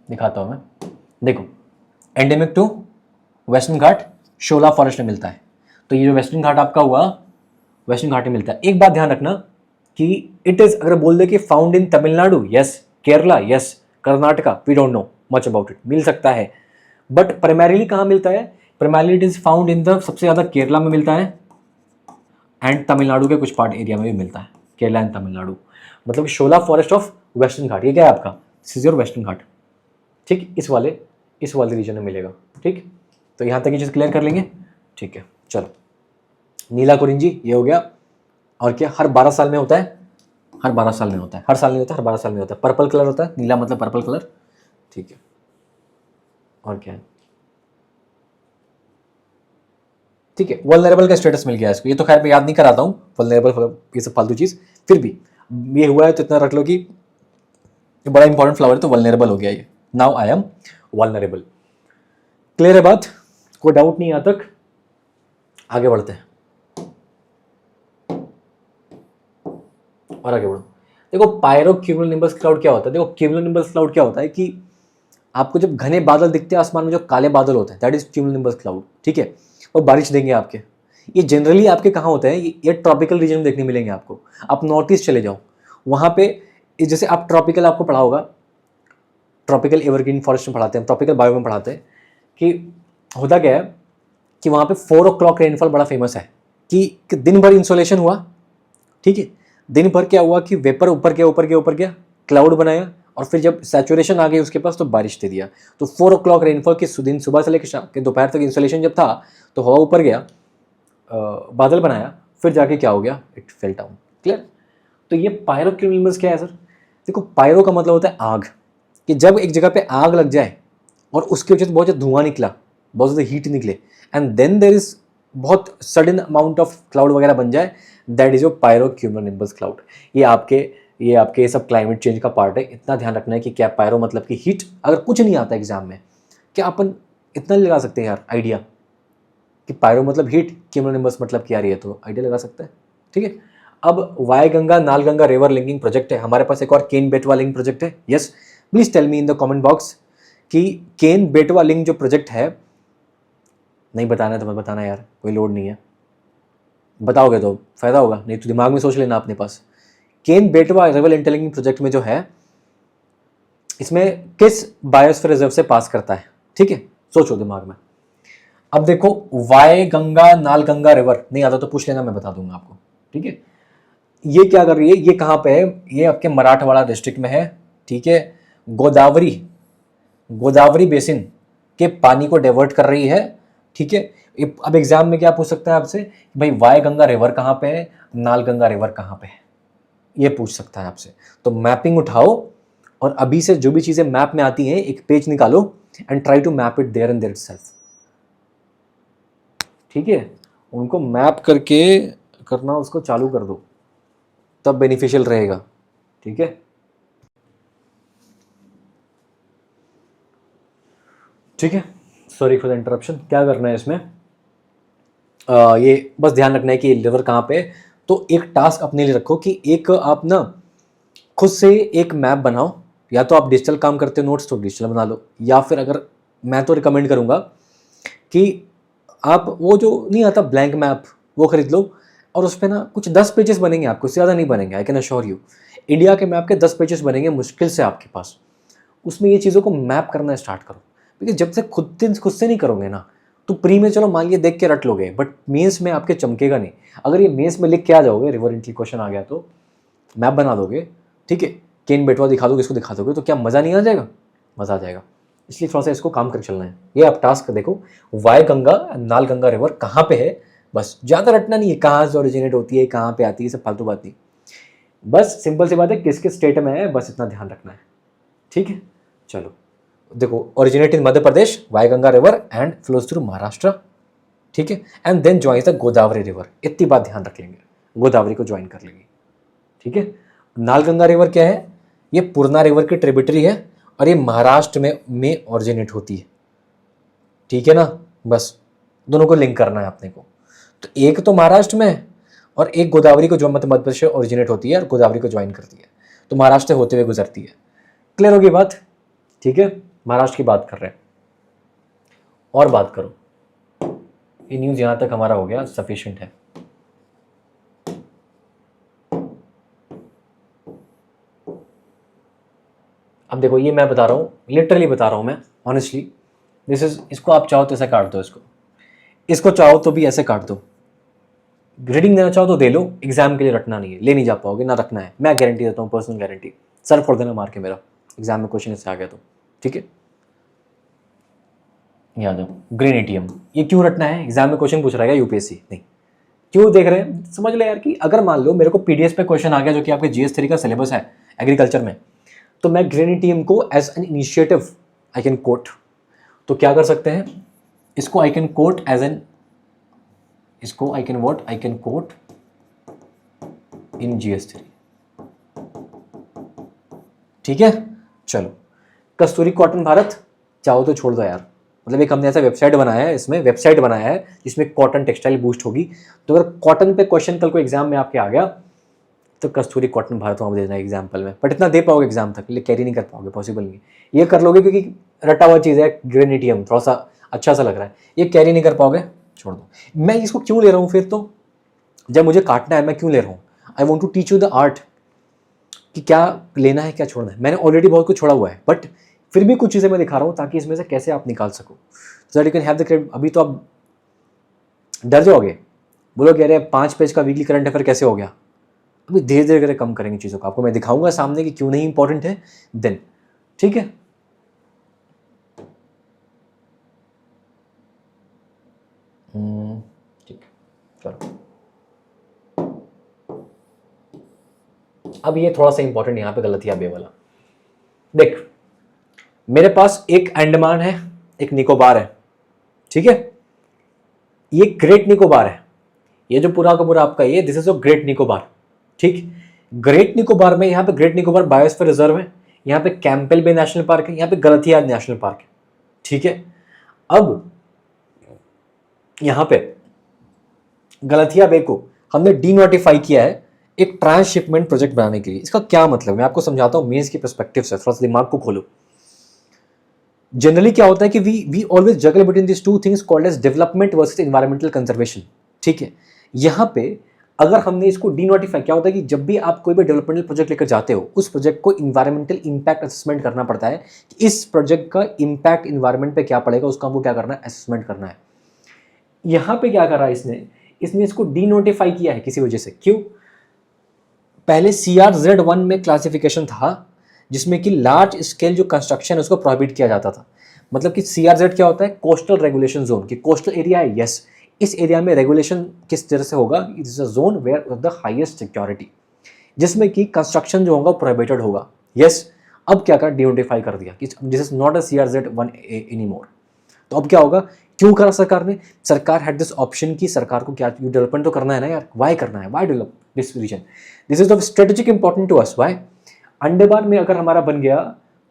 दिखाता हूं मैं, देखो, endemic to Western Ghat shola forest में मिलता है। तो ये जो वेस्टर्न घाट आपका हुआ, वेस्टर्न घाट में मिलता है। एक बात ध्यान रखना कि इट इज, अगर बोल दे कि found in Tamil Nadu, yes, Kerala, yes, Karnataka, we don't know much about it, मिल सकता है, बट प्राइमरीली कहाँ मिलता है? Primarily it is found in the, सबसे ज्यादा केरला में मिलता है एंड तमिलनाडु के कुछ पार्ट एरिया में भी मिलता है, केरला एंड तमिलनाडु। मतलब शोला फॉरेस्ट ऑफ वेस्टर्न घाट, ये क्या है आपका? दिस इज योर वेस्टर्न घाट, ठीक, इस वाले रीजन में मिलेगा, ठीक। तो यहाँ तक ये चीज़ क्लियर कर लेंगे, ठीक है। चलो, नीला कुरिंजी ये हो गया। और क्या, हर 12 साल में होता है? हर 12 साल में होता है, हर साल नहीं होता, हर 12 साल में होता है। पर्पल कलर होता है, नीला मतलब पर्पल कलर, ठीक है। और क्या है, ठीक है। वल्नरेबल का स्टेटस मिल गया इसको, ये तो खैर मैं याद नहीं कराता हूँ वल्नरेबल, ये सब फालतू चीज़, फिर भी ये हुआ है तो इतना रख लो कि ये बड़ा इंपॉर्टेंट फ्लावर है, तो वल्नरेबल हो गया ये। Now I am vulnerable. Clear है बात? कोई डाउट नहीं यहाँ तक? आगे बढ़ते हैं और आगे बढ़ो। देखो पायरो क्यूमुलोनिम्बस क्लाउड क्या होता है? देखो क्यूमुलोनिम्बस क्लाउड क्या होता है कि आपको जब घने बादल दिखते हैं आसमान में, जो काले बादल होते हैं, दैट इज क्यूमुलोनिम्बस क्लाउड, ठीक है। और बारिश देंगे आपके, ये जनरली आपके कहाँ होते हैं? ये ट्रॉपिकल रीजन में देखने मिलेंगे आपको। आप नॉर्थ ईस्ट चले जाओ, वहाँ पे जैसे आप ट्रॉपिकल, आपको पढ़ा होगा, ट्रॉपिकल एवरग्रीन फॉरेस्ट में पढ़ाते हैं, ट्रॉपिकल बायो में पढ़ाते हैं कि होता क्या है कि वहाँ पे 4 o'clock रेनफॉल बड़ा फेमस है कि दिन भर इंसोलेशन हुआ, ठीक है, दिन भर क्या हुआ कि वेपर ऊपर गया, क्लाउड बनाया, और फिर जब सैचुरेशन आ गई उसके पास तो बारिश दे दिया। तो 4 o'clock रेनफॉल के दिन सुबह से लेकर शाम के दोपहर तक इंसोलेशन जब था तो हवा ऊपर गया, बादल बनाया, फिर जाके क्या हो गया? It fell down. क्लियर? तो ये पायरोक्यूमुलस क्या है सर? देखो पायरो का मतलब होता है आग, कि जब एक जगह पे आग लग जाए और उसके वजह से बहुत ज़्यादा धुआं निकला, बहुत ज़्यादा हीट निकले, एंड देन देर इज बहुत सडन अमाउंट ऑफ क्लाउड वगैरह बन जाए, दैट इज योर पायरोक्यूमुलोनिम्बस क्लाउड। ये आपके सब क्लाइमेट चेंज का पार्ट है। इतना ध्यान रखना है कि क्या पायरो मतलब कि हीट, अगर कुछ नहीं आता एग्जाम में, क्या अपन इतना लगा सकते हैं यार आइडिया कि पायरो मतलब हीट, क्यूमुलोनिम्बस मतलब क्या, रही है तो आइडिया लगा सकते हैं, ठीक है। अब वाई गंगा नाल गंगा रिवर लिंकिंग प्रोजेक्ट है हमारे पास, एक और केन बेटवा लिंक प्रोजेक्ट है। Yes, please tell me in the comment box कि केन बेटवा लिंक जो प्रोजेक्ट है, नहीं बताना है तो मत बताना यार, कोई लोड नहीं है, बताओगे तो फायदा होगा, नहीं तो दिमाग में सोच लेना अपने पास। केन बेटवा रिवर इंटरलिंकिंग प्रोजेक्ट में जो है, इसमें किस बायोस्फीयर रिजर्व से पास करता है, ठीक है, सोचो दिमाग में। अब देखो वाई गंगा नाल गंगा रिवर नहीं आता तो पूछ लेना, मैं बता दूंगा आपको, ठीक है। ये क्या कर रही है, ये कहाँ पे है? ये आपके मराठवाड़ा डिस्ट्रिक्ट में है, ठीक है। गोदावरी बेसिन के पानी को डाइवर्ट कर रही है, ठीक है। अब एग्जाम में क्या पूछ सकता है आपसे, भाई वाई गंगा रिवर कहाँ पे है, नाल गंगा रिवर कहाँ पे है, ये पूछ सकता है आपसे। तो मैपिंग उठाओ और अभी से जो भी चीजें मैप में आती हैं एक पेज निकालो and try to map it there and there itself, ठीक है। उनको मैप करके करना, उसको चालू कर दो, तब बेनिफिशियल रहेगा, ठीक है। ठीक है, सॉरी फॉर द इंटरप्शन। क्या करना है इसमें, ये बस ध्यान रखना है कि लिवर कहाँ पे है। तो एक टास्क अपने लिए रखो कि एक आप ना खुद से एक मैप बनाओ, या तो आप डिजिटल काम करते हो नोट्स तो डिजिटल बना लो, या फिर अगर मैं तो रिकमेंड करूँगा कि आप वो जो नहीं आता ब्लैंक मैप, वो खरीद लो, और उस पर ना कुछ 10 पेजेस बनेंगे आपको, इससे ज़्यादा नहीं बनेंगे, I can assure you. India के मैप के 10 पेजेस बनेंगे मुश्किल से आपके पास। उसमें ये चीज़ों को मैप करना स्टार्ट करो, क्योंकि जब से खुद से नहीं करोगे ना, तो प्री में चलो मान लिया देख के रट लोगे, बट मेंस में आपके चमकेगा नहीं। अगर ये मेंस में लिख के आ जाओगे, रिवर इंटली क्वेश्चन आ गया तो मैप बना दोगे, ठीक है, केन बेटवा दिखा दोगे, इसको दिखा दोगे, तो क्या मज़ा नहीं आ जाएगा? मज़ा आ जाएगा। इसलिए थोड़ा सा इसको काम करके चलना है। ये आप टास्क देखो, वाई गंगा नाल गंगा रिवर कहाँ पे है, बस ज़्यादा रटना नहीं है, कहाँ से ओरिजिनेट होती है, कहाँ पे आती है, सब फालतू बात नहीं, बस सिंपल सी बात है, किस किस स्टेट में है, बस इतना ध्यान रखना है, ठीक है। चलो देखो, originate in Madhya Pradesh, Wainganga river and flows through Maharashtra, ठीक है, and then joins the Godavari river, इतनी बात ध्यान रख लेंगे, गोदावरी को ज्वाइन कर लेंगे, ठीक है। नाल गंगा रिवर क्या है? ये पूर्णा रिवर की ट्रिब्यूटरी है और ये महाराष्ट्र में ओरिजिनेट होती है, ठीक है ना। बस दोनों को लिंक करना है अपने को। तो एक तो महाराष्ट्र में है और एक गोदावरी को जो मध्य प्रदेश से ओरिजिनेट होती है और गोदावरी को ज्वाइन करती है, तो महाराष्ट्र से होते हुए गुजरती है। क्लियर होगी बात? ठीक है, महाराष्ट्र की बात कर रहे हैं, और बात करो। ये न्यूज़ यहाँ तक हमारा हो गया, सफिशिएंट है। अब देखो ये मैं बता रहा हूँ, लिटरली बता रहा हूँ मैं, ऑनेस्टली दिस इज, इसको आप चाहो तो ऐसे काट दो, इसको चाहो तो भी ऐसे काट दो, रीडिंग देना चाहो तो दे लो, एग्जाम के लिए रटना नहीं है, ले नहीं जा पाओगे ना रखना है, मैं गारंटी देता हूँ, पर्सनल गारंटी, सर फोड़ देना मार के मेरा, एग्जाम में क्वेश्चन इससे आ गया तो, ठीक है। याद हो ग्रीन एटीएम, ये क्यों रटना है, एग्जाम में क्वेश्चन पूछ रहा है यूपीएससी, नहीं क्यों देख रहे हैं, समझ लो यार कि अगर मान लो मेरे को पीडीएस पे क्वेश्चन आ गया जो कि आपके जीएस 3 का सिलेबस है एग्रीकल्चर में, तो मैं ग्रीन एटीएम को as an initiative I can quote, तो क्या कर सकते हैं, इसको I can quote as an, इसको I can what, I can quote in GS 3, ठीक है। चलो कस्तूरी कॉटन भारत, चाहो तो छोड़ दो यार, मतलब एक हमने ऐसा वेबसाइट बनाया है, इसमें वेबसाइट बनाया है जिसमें कॉटन टेक्सटाइल बूस्ट होगी, तो अगर कॉटन पे क्वेश्चन कल को एग्जाम में आपके आ गया तो कस्तूरी कॉटन भारत वहाँ देना है एग्जाम्पल में, बट इतना दे पाओगे एग्जाम तक, लेकिन कैरी नहीं कर पाओगे, पॉसिबल नहीं है। ये कर लोगे क्योंकि रटा हुआ चीज़ है, ग्रीन एटीएम थोड़ा सा अच्छा सा लग रहा है, ये कैरी नहीं कर पाओगे, छोड़ दो। मैं इसको क्यों ले रहा हूँ फिर, तो जब मुझे काटना है मैं क्यों ले रहा हूँ, I want to teach you the art कि क्या लेना है क्या छोड़ना है। मैंने ऑलरेडी बहुत कुछ छोड़ा हुआ है, बट फिर भी कुछ चीज़ें मैं दिखा रहा हूँ ताकि इसमें से कैसे आप निकाल सको, so that you can have the credit. अभी तो आप डर जाओगे, बोलोगे अरे 5 पेज का वीकली करंट अफेयर कैसे हो गया, अभी धीरे धीरे करके कम करेंगे चीज़ों को, आपको मैं दिखाऊंगा सामने कि क्यों नहीं इंपॉर्टेंट है, देन ठीक है। ठीक, चलो अब ये थोड़ा सा इंपॉर्टेंट यहाँ पे गलती है बे वाला, देख मेरे पास एक अंडमान है, एक निकोबार है, ठीक है, ये ग्रेट निकोबार है, ये जो पूरा का पूरा आपका ये this is a great Nicobar, ठीक। ग्रेट निकोबार में यहाँ पे ग्रेट निकोबार बायोस्फीयर रिजर्व है, यहाँ पे कैंपबेल बे नेशनल पार्क है, यहाँ पे गलथिया नेशनल पार्क है, ठीक है। अब यहाँ पे गलथिया बे को हमने डीनोटिफाई किया है एक ट्रांसशिपमेंट प्रोजेक्ट बनाने के लिए। इसका क्या मतलब, मैं आपको समझाता हूँ मेंस की पर्सपेक्टिव से, थोड़ा सा दिमाग को खोलो। जनरली क्या होता है कि we always juggle between this two things called as development versus environmental conservation, ठीक है। यहाँ पे अगर हमने इसको डीनोटिफाई, क्या होता है कि जब भी आप कोई भी डेवलपमेंटल प्रोजेक्ट लेकर जाते हो, उस प्रोजेक्ट को इन्वायरमेंटल इंपैक्ट असेसमेंट करना पड़ता है कि इस प्रोजेक्ट का इंपैक्ट इन्वायरमेंट पे क्या पड़ेगा, उसका हमको क्या करना है, असेसमेंट करना है। यहाँ पे क्या करा इसने इसको डीनोटिफाई किया है किसी वजह से, क्यों, पहले CRZ1 में क्लासिफिकेशन था जिसमें कि लार्ज स्केल जो कंस्ट्रक्शन है उसको प्रोहिबिट किया जाता था। मतलब कि CRZ क्या होता है, कोस्टल रेगुलेशन जोन, कि कोस्टल एरिया है, यस, इस एरिया में रेगुलेशन किस तरह से होगा, it is a zone where the highest security, जिसमें कि कंस्ट्रक्शन जो होगा प्रोहिबिटेड होगा, यस। अब क्या कर डीनोटिफाई कर दिया कि this is not a CRZ1 anymore. तो अब क्या होगा, क्यों करा सरकार ने, सरकार हैड दिस ऑप्शन की सरकार को क्या डेवलपमेंट तो करना है ना यार, वाई करना है, why develop this region, this is of strategic important to us, why. Andaman में अगर हमारा बन गया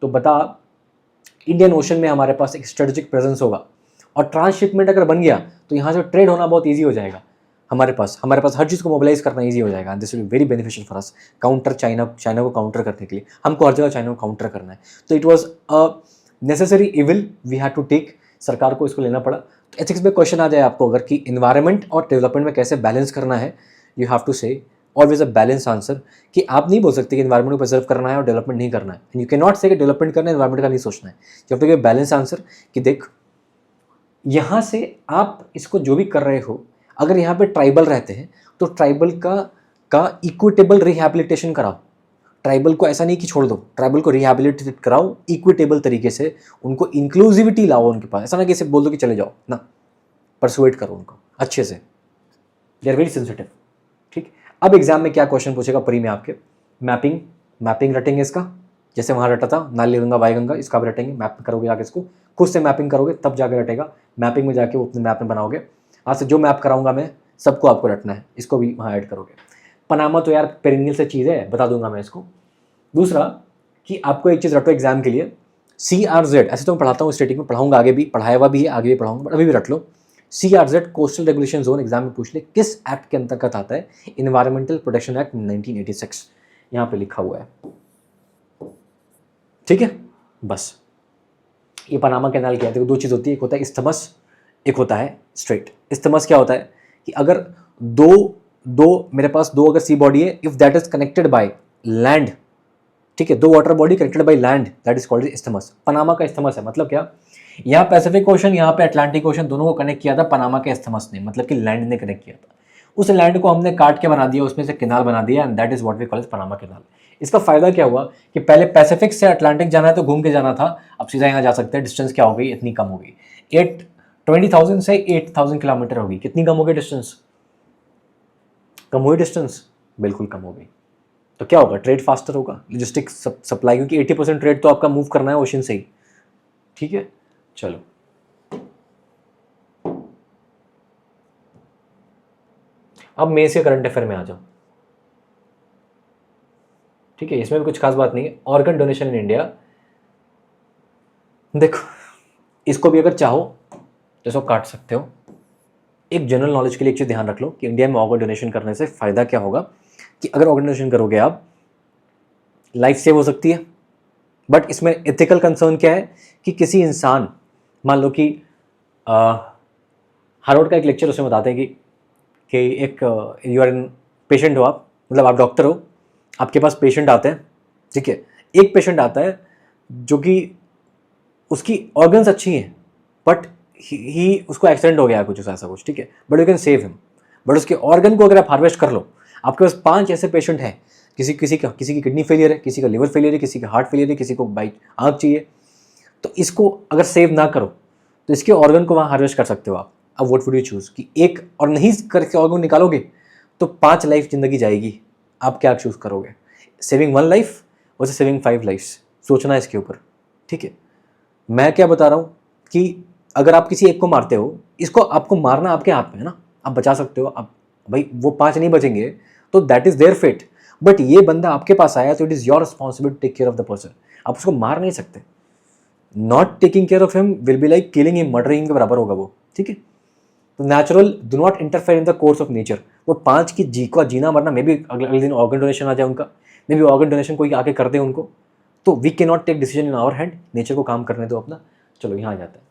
तो बता इंडियन ओशन में हमारे पास एक स्ट्रेटेजिक प्रेजेंस होगा, और ट्रांसशिपमेंट अगर बन गया तो यहाँ से ट्रेड होना बहुत ईजी हो जाएगा, हमारे पास हर चीज़ को मोबिलाइज करना ईजी हो जाएगा, this will be very beneficial for us, counter China को काउंटर करने के लिए हमको हर जगह चाइना को काउंटर करना है। तो it was a necessary evil we had to take, सरकार को इसको लेना पड़ा। तो एथिक्स में क्वेश्चन आ जाए आपको अगर कि इन्वायरमेंट और डेवलपमेंट में कैसे बैलेंस करना है, यू हैव टू से ऑलवेज अ बैलेंस आंसर, कि आप नहीं बोल सकते कि इन्वायरमेंट को प्रिजर्व करना है और डेवलपमेंट नहीं करना है, यू कैन नॉट से कि डेवलपमेंट करना है इन्वायरमेंट का नहीं सोचना है, जब तक ये बैलेंस आंसर कि देख यहाँ से आप इसको जो भी कर रहे हो, अगर यहाँ पे ट्राइबल रहते हैं तो ट्राइबल का इक्विटेबल रिहैबिलिटेशन कराओ, ट्राइबल को ऐसा नहीं कि छोड़ दो, ट्राइबल को रिहैबिलिटेट कराओ इक्विटेबल तरीके से, उनको इंक्लूसिविटी लाओ उनके पास, ऐसा ना कि सिर्फ बोल दो कि चले जाओ ना, परसुएट करो उनको अच्छे से, दे आर वेरी सेंसिटिव, ठीक। अब एग्जाम में क्या क्वेश्चन पूछेगा प्री में आपके, मैपिंग रटेंगे इसका, जैसे वहाँ रटा था नाली गंगा वाई गंगा, इसका भी रटेंगे, मैप करोगे जाके इसको, खुद से मैपिंग करोगे तब जाके रटेगा, मैपिंग में जाके वो अपने मैप में बनाओगे, आज से जो मैप कराऊंगा मैं सबको आपको रटना है, इसको भी वहाँ ऐड करोगे। पनामा तो यार पेरिनियल से चीज़ है, बता दूंगा मैं इसको। दूसरा कि आपको एक चीज़ रटो एग्जाम के लिए, CRZ, ऐसे तो मैं पढ़ाता हूँ स्टेटिक में, पढ़ाऊंगा आगे भी, पढ़ाया हुआ भी है, आगे भी पढ़ाऊंगा, बट अभी भी रट लो। CRZ coastal regulation zone exam में पूछ ले किस एक्ट के अंतर्गत आता है, इन्वायरमेंटल प्रोटेक्शन एक्ट 1986 यहाँ पे लिखा हुआ है, ठीक है। बस ये पनामा कैनाल क्या है, देखो दो चीज़ होती है, एक होता है इस्थमस, एक होता है स्ट्रेट। इस्थमस क्या होता है कि अगर दो मेरे पास दो अगर सी बॉडी है, if that is connected by land, ठीक है, 2 water body connected by land, that is called isthmus. Panama का इस्थमस है, मतलब क्या, यहाँ पैसिफिक ओशन, यहाँ पे अटलांटिक ओशन, दोनों को कनेक्ट किया था पनामा के इस्थमस ने, मतलब कि लैंड ने कनेक्ट किया था। उस लैंड को हमने काट के बना दिया, उसमें से कैनाल बना दिया, and that is what we call as Panama canal. इसका फायदा क्या हुआ कि पहले पैसिफिक से अटलांटिक जाना है तो घूम के जाना था, अब सीधा यहाँ जा सकते हैं। डिस्टेंस क्या हो गई, इतनी कम हो गई, 20,000 से 8,000 किलोमीटर होगी। कितनी कम हो गई डिस्टेंस, कम हुई डिस्टेंस, बिल्कुल कम हो गई। तो क्या होगा, ट्रेड फास्टर होगा, लॉजिस्टिक सप्लाई, क्योंकि 80% ट्रेड तो आपका मूव करना है ओशन से ही। ठीक है, चलो अब मैं से करंट अफेयर में आ जाऊं। ठीक है, इसमें भी कुछ खास बात नहीं है। ऑर्गन डोनेशन इन इंडिया, देखो इसको भी अगर चाहो तो इसको काट सकते हो। एक जनरल नॉलेज के लिए एक चीज़ ध्यान रख लो कि इंडिया में ऑर्गन डोनेशन करने से फ़ायदा क्या होगा, कि अगर ऑर्गन डोनेशन करोगे आप, लाइफ सेव हो सकती है। बट इसमें एथिकल कंसर्न क्या है कि किसी इंसान, मान लो कि हार्वर्ड का एक लेक्चर उसमें बताते हैं कि एक यू आर इन पेशेंट हो आप, मतलब आप डॉक्टर हो, आपके पास पेशेंट आते हैं। ठीक है, एक पेशेंट आता है जो कि उसकी ऑर्गन्स अच्छी हैं, बट ही उसको एक्सीडेंट हो गया है कुछ ऐसा कुछ, ठीक है, but you can save him. But उसके ऑर्गन को अगर आप हार्वेस्ट कर लो, आपके पास 5 ऐसे पेशेंट हैं, किसी की किडनी फेलियर है, किसी का लिवर फेलियर है, किसी का हार्ट फेलियर है, किसी को बाइक आँख चाहिए, तो इसको अगर सेव ना करो तो इसके ऑर्गन को वहाँ हार्वेस्ट कर सकते हो आप। अब व्हाट वुड यू चूज़, कि एक और नहीं करके ऑर्गन निकालोगे तो 5 लाइफ जिंदगी जाएगी, आप क्या चूज़ करोगे, सेविंग 1 लाइफ और सेविंग 5 लाइफ्स, सोचना है इसके ऊपर। ठीक है, मैं क्या बता रहा हूँ कि अगर आप किसी एक को मारते हो, इसको आपको मारना आपके हाथ में है ना, आप बचा सकते हो, आप भाई वो 5 नहीं बचेंगे तो that is their fate, but ये बंदा आपके पास आया तो it is your responsibility take care of the person. आप उसको मार नहीं सकते, not taking care of him will be like killing him, murdering के बराबर होगा वो। ठीक है, तो natural do not interfere in the course of nature. वो 5 की जीना मरना, मे बी अगले दिन ऑर्गन डोनेशन आ जाए उनका, मे बी ऑर्गन डोनेशन कोई आके कर दे उनको, तो we can not take decision in our hand, nature को काम करने दो अपना। चलो यहाँ आ जाता है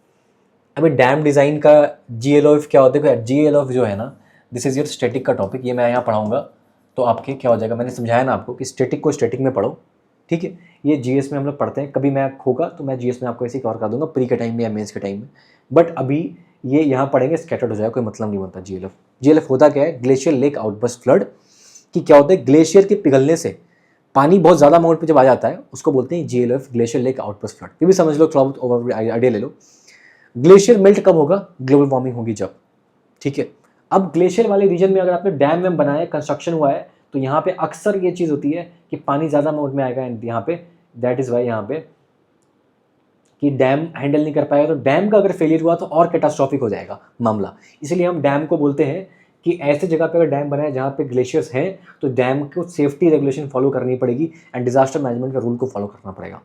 अभी डैम डिज़ाइन का GLOF क्या होता है। GLOF जो है ना, दिस इज़ योर स्टैटिक का टॉपिक, ये मैं यहाँ पढ़ाऊँगा तो आपके क्या हो जाएगा, मैंने समझाया ना आपको कि स्टैटिक को स्टैटिक में पढ़ो। ठीक है, ये GS में हम लोग पढ़ते हैं, कभी मैं होगा तो मैं GS में आपको ऐसे ही कवर कर दूंगा, प्री के टाइम में या मेंस के टाइम में, बट अभी ये यहाँ पढ़ेंगे, स्कैटर्ड हो जाएगा, कोई मतलब नहीं बनता। GLF होता क्या है, ग्लेशियर लेक आउटबर्स्ट फ्लड, कि क्या होता है, ग्लेशियर के पिघलने से पानी बहुत ज़्यादा अमाउंट पे जब आ जाता है उसको बोलते हैं GLF, glacier lake outburst flood. फिर भी समझ लो, थोड़ा बहुत आइडिया ले लो। ग्लेशियर मेल्ट कब होगा, ग्लोबल वार्मिंग होगी जब। ठीक है, अब ग्लेशियर वाले रीजन में अगर आपने डैम वैम बनाया, कंस्ट्रक्शन हुआ है, तो यहाँ पे अक्सर ये चीज़ होती है कि पानी ज़्यादा अमाउंट में आएगा यहाँ पे, दैट इज़ वाई यहाँ पे कि डैम हैंडल नहीं कर पाएगा, तो डैम का अगर फेलियर हुआ तो और कैटास्ट्रॉफिक हो जाएगा मामला। इसलिए हम डैम को बोलते हैं कि ऐसे जगह पे अगर डैम बनाए जहाँ पे ग्लेशियर्स हैं तो डैम को सेफ्टी रेगुलेशन फॉलो करनी पड़ेगी एंड डिजास्टर मैनेजमेंट का रूल को फॉलो करना पड़ेगा,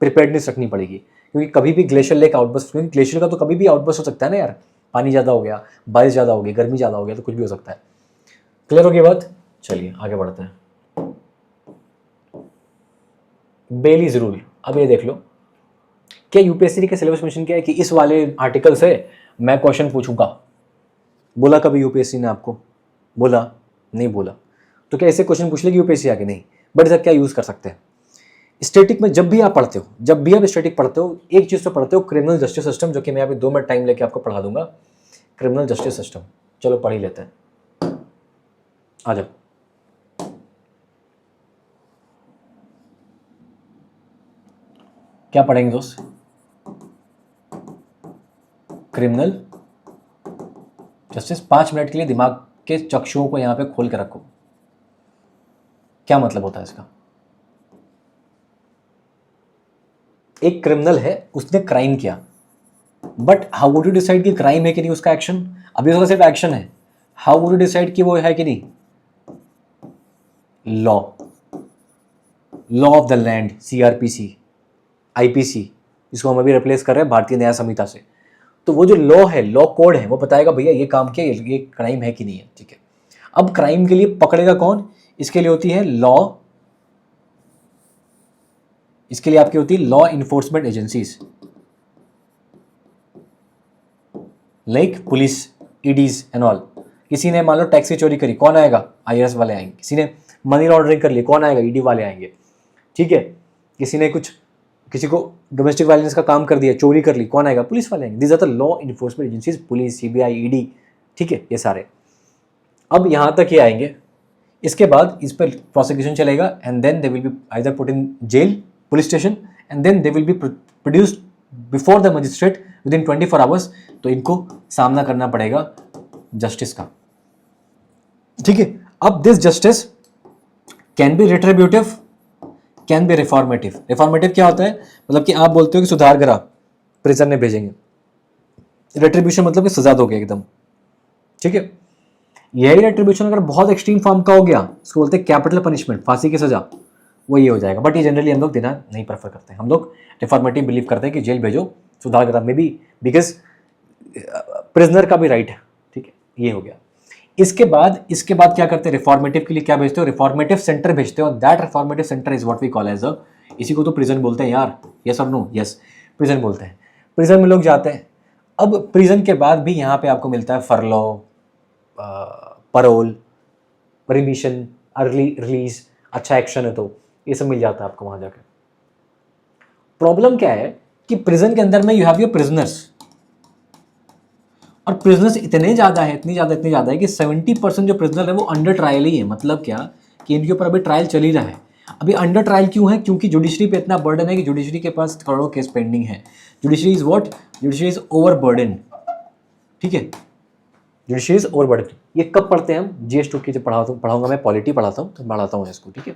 प्रिपेयर्डनेस रखनी पड़ेगी, क्योंकि कभी भी ग्लेशियर लेक आउटबर्स्ट, क्योंकि ग्लेशियर का तो कभी भी आउटबर्स्ट हो सकता है ना यार, पानी ज़्यादा हो गया, बारिश ज़्यादा हो गई, गर्मी ज़्यादा हो गया, तो कुछ भी हो सकता है। क्लियर हो गई बात, चलिए आगे बढ़ते हैं। बेलीज रूल, अब ये देख लो, क्या यूपीएससी के सिलेबस मिशन क्या है कि इस वाले आर्टिकल से मैं क्वेश्चन पूछूंगा, बोला कभी यूपीएससी ने आपको, बोला नहीं बोला, तो क्या ऐसे क्वेश्चन पूछ लेगी यूपीएससी आगे, नहीं। बट इसका क्या यूज़ कर सकते हैं, स्टैटिक में जब भी आप पढ़ते हो, जब भी आप स्टैटिक पढ़ते हो, एक चीज़ तो पढ़ते हो, क्रिमिनल जस्टिस सिस्टम, जो कि मैं अभी 2 मिनट टाइम लेके आपको पढ़ा दूंगा, क्रिमिनल जस्टिस सिस्टम। चलो पढ़ ही लेते हैं, आ जाओ। क्या पढ़ेंगे दोस्त, क्रिमिनल जस्टिस। 5 मिनट के लिए दिमाग के चक्षुओं को यहां पे खोल के रखो, क्या मतलब होता है इसका। एक क्रिमिनल है, उसने क्राइम किया, but how would you decide कि क्राइम है कि नहीं उसका एक्शन, अभी उसका सिर्फ एक्शन है, हाउ वुड यू डिसाइड कि वो है कि नहीं, law, law of the land, CRPC, IPC, जिसको हम अभी रिप्लेस कर रहे हैं भारतीय न्याय संहिता से। तो वो जो लॉ है, लॉ कोड है, वो बताएगा भैया ये काम किया, ये क्राइम है कि नहीं है। ठीक है, अब क्राइम के लिए पकड़ेगा कौन, इसके लिए होती है लॉ, इसके लिए आपकी होती है law enforcement agencies, like police, EDs and all. किसी ने मान लो टैक्स की चोरी करी, कौन आएगा, IRS वाले आएंगे। किसी ने मनी लॉन्ड्रिंग कर ली, कौन आएगा, ED वाले आएंगे। ठीक है, किसी ने किसी को डोमेस्टिक वायलेंस का काम कर दिया, चोरी कर ली, कौन आएगा? पुलिस वाले आएंगे। This are the law enforcement agencies, police, CBI, ED, ठीक है, ये सारे। अब यहाँ तक ये आएंगे, इसके बाद इस पर प्रोसिक्यूशन चलेगा and then they will be either put in jail, police station, and then they will be produced before the magistrate within 24 hours. तो इनको सामना करना पड़ेगा जस्टिस का, ठीक है। अब this justice can be retributive, can be reformative. Reformative क्या होता है? मतलब कि आप बोलते हो कि सुधार करा, प्रिजन ने भेजेंगे। रेट्रीब्यूशन मतलब कि सजा दोगे एकदम, ठीक है। यही रेट्रीब्यूशन अगर बहुत एक्सट्रीम फॉर्म का हो गया, इसको बोलते हैं कैपिटल पनिशमेंट, फांसी की सजा, वो ये हो जाएगा। बट ये जनरली हम लोग देना नहीं प्रेफर करते हैं। हम लोग रिफॉर्मेटिव बिलीव करते हैं कि जेल भेजो, सुधार करा, मे बी बिकॉज प्रिजनर का भी राइट है, ठीक है। ये हो गया। इसके बाद क्या करते हैं? रिफॉर्मेटिव के लिए क्या भेजते हो? रिफॉर्मेटिव सेंटर भेजते हो। That reformative centre is what we call as इसी को तो प्रिजन बोलते हैं यार, यस और नो? यस, प्रिजन बोलते हैं। प्रिजन में लोग जाते हैं। अब प्रिजन के बाद भी यहाँ पे आपको मिलता है फरलो, परोल, रिमिशन, अर्ली रिलीज, अच्छा एक्शन है तो ये सब मिल जाता है आपको वहां जाकर। प्रॉब्लम क्या है कि प्रिजन के अंदर में यू हैव योर प्रिजनर्स, और प्रिजनर्स इतनी ज़्यादा है कि 70% जो प्रिजनर है वो अंडर ट्रायल ही है। मतलब क्या कि इनके ऊपर अभी ट्रायल चल ही रहा है। अभी अंडर ट्रायल क्यों है? क्योंकि जुडिशरी पे इतना बर्डन है कि जुडिशरी के पास करोड़ों केस पेंडिंग है। Judiciary is what? Judiciary is over burden, ठीक है। Judiciary is over burden. ये कब पढ़ते हैं हम? GS2 की जब पढ़ाऊंगा मैं, पॉलिटी पढ़ाता हूँ तो पढ़ाता हूँ इसको, ठीक है।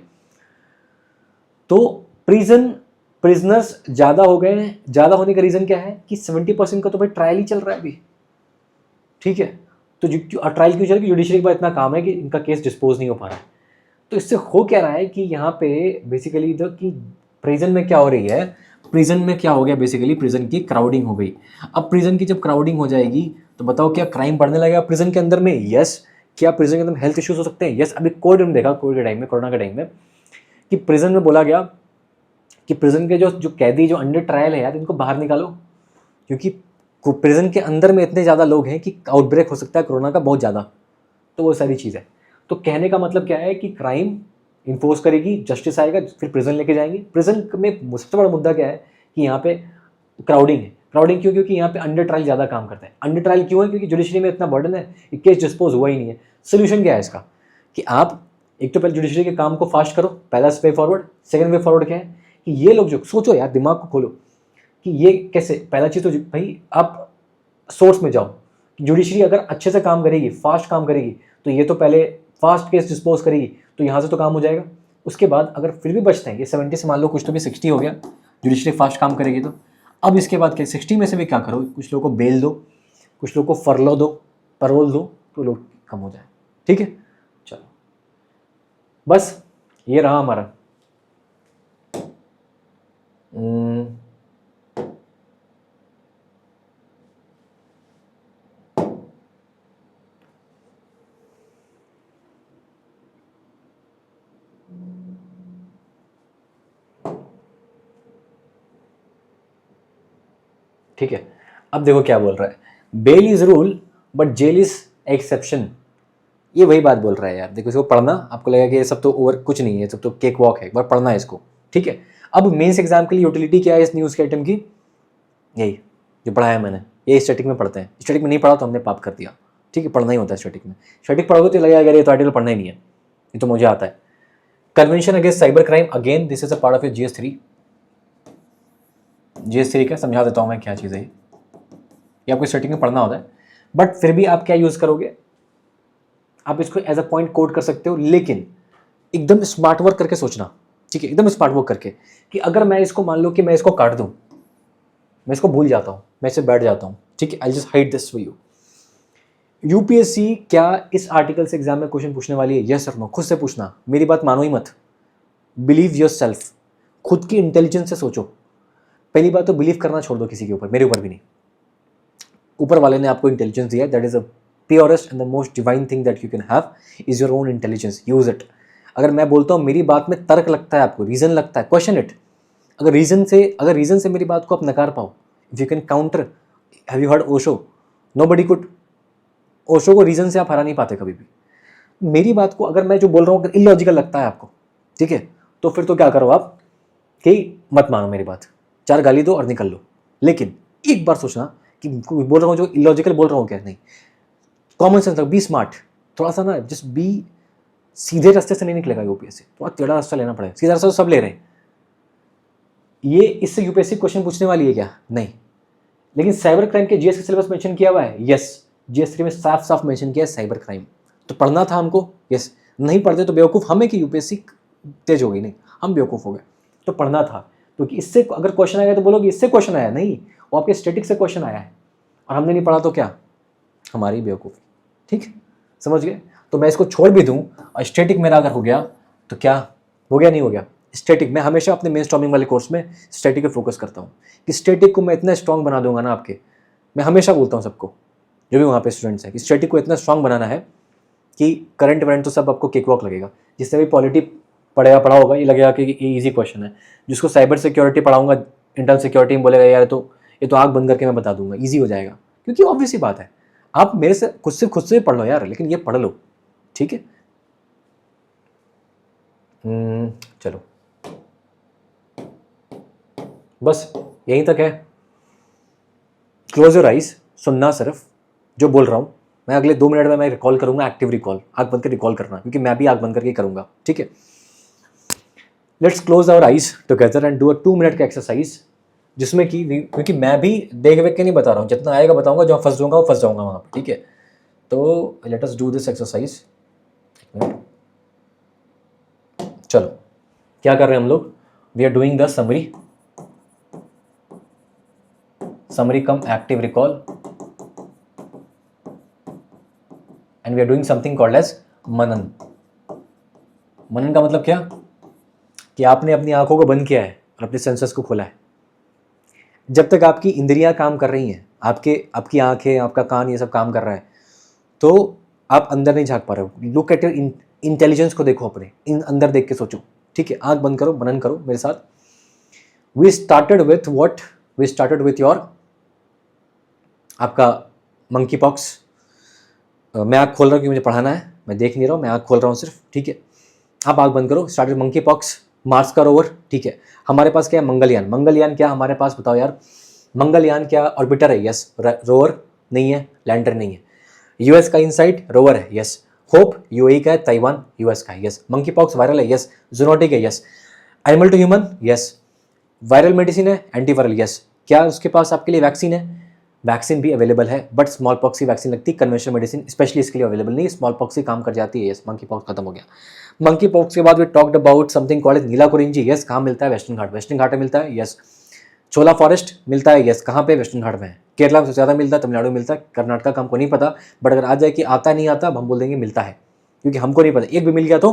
तो प्रिजनर्स ज़्यादा हो गए हैं। ज़्यादा होने का रीज़न क्या है कि 70% का तो भाई ट्रायल ही चल रहा है अभी, ठीक है। तो ट्रायल क्यों चल रहा है? कि जुडिशरी के पास इतना काम है कि इनका केस डिस्पोज नहीं हो पा रहा है। तो इससे हो क्या रहा है कि यहाँ पे बेसिकली कि प्रिजन में क्या हो रही है? प्रिजन में क्या हो गया? बेसिकली प्रिजन की क्राउडिंग हो गई। अब प्रिजन की जब क्राउडिंग हो जाएगी तो बताओ क्या क्राइम बढ़ने लगेगा प्रिजन के अंदर में? यस। क्या प्रिजन के अंदर हेल्थ इश्यूज हो सकते हैं? यस। अभी कोविड में देखा, कोविड के टाइम में, कोरोना के टाइम में, कि प्रिजन में बोला गया कि प्रिजन के जो कैदी जो अंडर ट्रायल है यार, इनको बाहर निकालो, क्योंकि प्रिजन के अंदर में इतने ज़्यादा लोग हैं कि आउटब्रेक हो सकता है कोरोना का बहुत ज़्यादा। तो वो सारी चीज़ है। तो कहने का मतलब क्या है कि क्राइम इन्फोर्स करेगी, जस्टिस आएगा, फिर प्रिजन लेके जाएंगे। प्रिजन में सबसे बड़ा मुद्दा क्या है कि यहाँ पे क्राउडिंग है। क्राउडिंग क्यों? क्योंकि यहाँ पे अंडर ट्रायल ज़्यादा काम करता है। अंडर ट्रायल क्यों है? क्योंकि जुडिशरी में इतना बर्डन है, केस डिस्पोज हुआ ही नहीं है। सोल्यूशन क्या है इसका? कि आप एक तो पहले जुडिशरी के काम को फास्ट करो, पहला way forward. Second way forward क्या है कि ये लोग जो सोचो यार, दिमाग को खोलो कि ये कैसे। पहला चीज़ तो भाई आप सोर्स में जाओ। जुडिशरी अगर अच्छे से काम करेगी, फास्ट काम करेगी, तो ये तो पहले फास्ट केस डिस्पोज करेगी, तो यहाँ से तो काम हो जाएगा। उसके बाद अगर फिर भी बचते हैं, ये 70 से मान लो कुछ तो भी 60 हो गया, जुडिशरी फास्ट काम करेगी तो अब इसके बाद क्या? 60 में से भी क्या करो? कुछ लोगों को बेल दो, कुछ लोगों को फरलो दो, परोल दो, तो लोग कम हो जाए, ठीक है। चलो बस ये रहा हमारा। ठीक है, अब देखो क्या बोल रहा है। Bail is rule but jail is exception. ये वही बात बोल रहा है यार। देखो इसको पढ़ना, आपको लगेगा कि ये सब तो ओवर कुछ नहीं है, सब तो केक वॉक है, एक बार पढ़ना है इसको, ठीक है। अब मेंस एग्जाम के लिए यूटिलिटी क्या है इस न्यूज़ के आइटम की? यही जो पढ़ाया मैंने, ये स्टैटिक में पढ़ते हैं। स्टैटिक में नहीं पढ़ा तो हमने पाप कर दिया, ठीक है। पढ़ना ही होता है स्टैटिक में। स्टैटिक पढ़ोगे तो लगेगा अगर ये तो आर्टिकल पढ़ना ही नहीं है, ये तो मुझे आता है। Convention against cyber crime, again this is a part of your GS3। GS3 का समझा देता हूँ मैं क्या चीज़ है ये आपको स्टैटिक में पढ़ना होता है। बट फिर भी आप क्या यूज़ करोगे? आप इसको एज अ पॉइंट कोड कर सकते हो, लेकिन एकदम स्मार्ट वर्क करके सोचना, ठीक है। एकदम स्मार्ट वर्क करके कि अगर मैं इसको मान लो कि मैं इसको काट दूं, मैं इसको भूल जाता हूं, मैं इसे बैठ जाता हूं, ठीक है। I just hide this for you. UPSC क्या इस आर्टिकल से एग्जाम में क्वेश्चन पूछने वाली है? यस और नो, खुद से पूछना। मेरी बात मानो ही मत। बिलीव योर सेल्फ, खुद की इंटेलिजेंस से सोचो। पहली बात तो बिलीव करना छोड़ दो किसी के ऊपर, मेरे ऊपर भी नहीं। ऊपर वाले ने आपको इंटेलिजेंस दिया है, that is a purest and the most divine thing that you can have is your own intelligence, use it. अगर मैं बोलता हूँ मेरी बात में तर्क लगता है आपको, रीजन लगता है, क्वेश्चन इट। अगर रीजन से मेरी बात को आप नकार पाओ, if you can counter. Have you heard Osho? Nobody could. Osho को रीजन से आप हरा नहीं पाते कभी भी। मेरी बात को अगर मैं जो बोल रहा हूँ अगर इलॉजिकल लगता है आपको, ठीक है, तो फिर तो क्या करो आप, कि मत मानो मेरी बात, 4 गाली दो और निकल लो, लेकिन एक बार सोचना कि बोल रहा हूँ जो इलॉजिकल बोल रहा हूँ क्या, नहीं, कॉमन सेंस, बी स्मार्ट, थोड़ा सा ना, जस्ट बी, सीधे रास्ते से नहीं निकलेगा यूपीएससी, थोड़ा टेढ़ा रास्ता लेना पड़ेगा। सीधा रास्ता तो सब ले रहे हैं, ये इससे यूपीएससी क्वेश्चन पूछने वाली है क्या, नहीं। लेकिन साइबर क्राइम के जीएस का सिलेबस मेंशन किया हुआ है, यस, जीएस 3 में साफ साफ मेंशन किया है साइबर क्राइम, तो पढ़ना था हमको, यस। नहीं पढ़ते तो बेवकूफ़ हमें कि यूपीएससी तेज होगी, नहीं, हम बेवकूफ़ हो गए, तो पढ़ना था। तो कि इससे अगर क्वेश्चन आएगा तो बोलोगे इससे क्वेश्चन आया, नहीं, वो आपके स्टैटिक से क्वेश्चन आया है और हमने नहीं पढ़ा, तो क्या, हमारी बेवकूफ़ी, ठीक, समझ गए। तो मैं इसको छोड़ भी दूँ और स्टैटिक मेरा अगर हो गया तो क्या हो गया, नहीं हो गया। स्टैटिक मैं हमेशा अपने मेन स्टॉर्मिंग वाले कोर्स में स्टैटिक पे फोकस करता हूँ कि स्टैटिक को मैं इतना स्ट्रॉन्ग बना दूंगा ना आपके, मैं हमेशा बोलता हूँ सबको, जो भी वहाँ पे स्टूडेंट्स हैं, कि स्टैटिक को इतना स्ट्रॉन्ग बनाना है कि करंट वरेंट तो सब आपको केक वॉक लगेगा। जिससे भी पॉलिटी पढ़ा होगा ये लगेगा कि ये ईजी क्वेश्चन है। जिसको साइबर सिक्योरिटी पढ़ाऊंगा, इंटरनल सिक्योरिटी में बोलेगा यार ये तो आँख बंद करके मैं बता दूंगा, ईजी हो जाएगा, क्योंकि ऑब्वियस ही बात है, आप मेरे से खुद से पढ़ लो यार, लेकिन ये पढ़ लो, ठीक है। चलो बस यहीं तक है। क्लोज योर आइज, सुनना सिर्फ जो बोल रहा हूँ मैं, अगले 2 मिनट में मैं रिकॉल करूंगा, एक्टिव रिकॉल, आँख बंद कर रिकॉल करना, क्योंकि मैं भी आँख बंद करके करूंगा, ठीक है। Let's close our eyes together and do a 2 minute का एक्सरसाइज, जिसमें कि क्योंकि मैं भी देख वेख के नहीं बता रहा हूँ, जितना आएगा बताऊंगा, जो फंस जाऊंगा वो फंस जाऊंगा वहाँ पर, ठीक है। तो let us do this exercise. चलो क्या कर रहे हैं हम लोग, we are doing the summary cum active recall, and we are doing something called as मनन। मनन का मतलब क्या, कि आपने अपनी आंखों को बंद किया है और अपने सेंसर्स को खोला है। जब तक आपकी इंद्रियां काम कर रही हैं, आपकी आंखें, आपका कान, ये सब काम कर रहा है, तो आप अंदर नहीं झांक पा रहे हो। लुक एट योर इंटेलिजेंस को देखो, अपने अंदर देख के सोचो, ठीक है। आंख बंद करो, मनन करो मेरे साथ। We started with what, we started with your, आपका मंकी पॉक्स। मैं आँख खोल रहा हूँ क्योंकि मुझे पढ़ाना है, मैं देख नहीं रहा हूँ, मैं आँख खोल रहा हूँ सिर्फ, ठीक है। आप आँख बंद करो। स्टार्टेड मंकी पॉक्स, मार्स का रोवर, ठीक है। हमारे पास क्या है, मंगलयान। मंगलयान क्या हमारे पास, बताओ यार, मंगलयान क्या, ऑर्बिटर है, यस। रोवर नहीं है, लैंडर नहीं है। यूएस का इनसाइट रोवर है, यस। होप यूएई का है, ताइवान यूएस का है, यस। मंकी पॉक्स वायरल है, यस। जूनोटिक है, yes. Animal to human, yes. Viral medicine है, एंटीवायरल, यस। क्या उसके पास आपके लिए वैक्सीन है, वैक्सीन भी अवेलेबल है, बट स्मॉल पॉक्स की वैक्सीन लगती है, कन्वेंशनल मेडिसिन स्पेशली इसके लिए अवेलेबल नहीं, स्मॉल पॉक्स ही काम कर जाती है, यस। मंकी पॉक्स खत्म हो गया। मंकी पॉक्स के बाद we talked about something called Neela Kurinji, yes. कहाँ मिलता है, वेस्टर्न घाट, वेस्टर्न घाट में मिलता है, यस। छोला फॉरेस्ट मिलता है, यस। कहाँ पे, वेस्टर्न घाट में है। केरला में सबसे ज़्यादा मिलता है, तमिलनाडु में मिलता है, कर्नाटका का हमको नहीं पता, बट अगर आ जाए कि आता नहीं आता, हम बोल देंगे मिलता है, क्योंकि हमको नहीं पता। एक भी मिल गया तो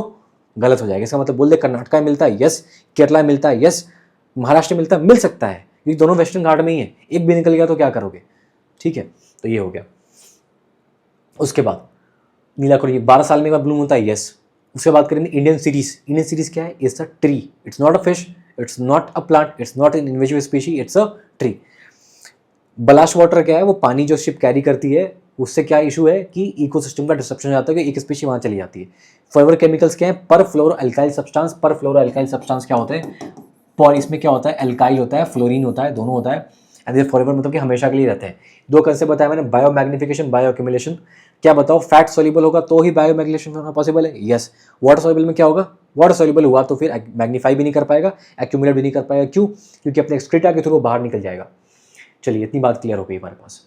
गलत हो जाएगा, इसका मतलब बोल दे कर्नाटका में मिलता है, यस। केरला में मिलता है, यस। महाराष्ट्र में मिलता है, मिल सकता है, क्योंकि दोनों वेस्टर्न घाट में ही है। एक भी निकल गया तो क्या करोगे, ठीक है। तो ये हो गया। उसके बाद नीला कुरिंजी 12 साल में एक बार ब्लूम होता है, यस। उसके बाद करेंगे इंडियन सीरीज। इंडियन सीरीज क्या है, it's a tree, it's not a fish, it's not a plant, it's not an invasive species, it's a tree. बलाश वाटर क्या है, वो पानी जो शिप कैरी करती है, उससे क्या इशू है कि इकोसिस्टम का डिस्ट्रप्शन हो जाता है, कि एक स्पीशी वहाँ चली जाती है। फॉरएवर केमिकल्स क्या है, पर फ्लोरो अल्काइल सब्सटेंस। पर फ्लोरो अल्काइल सब्सटेंस क्या होता है, पर इसमें क्या होता है, अल्काइल होता है, फ्लोरीन होता है, दोनों होता है। एंड ये फॉरएवर मतलब कि हमेशा के लिए रहते हैं। 2 कंसेप्ट बताया मैंने, बायो मैग्निफिकेशन, बायो एक्यूमुलेशन। क्या बताओ, फैट सोल्यूबल होगा तो ही बायो मैग्निफिकेशन होना पॉसिबल है, यस। वाटर सोल्यूबल में क्या होगा, वाटर सोल्यूबल हुआ तो फिर मैग्नीफाई भी नहीं कर पाएगा, एक्यूमुलेट भी नहीं कर पाएगा, क्यों, क्योंकि अपने एक्सक्रीटा के थ्रू बाहर निकल जाएगा। चलिए इतनी बात क्लियर हो गई हमारे पास।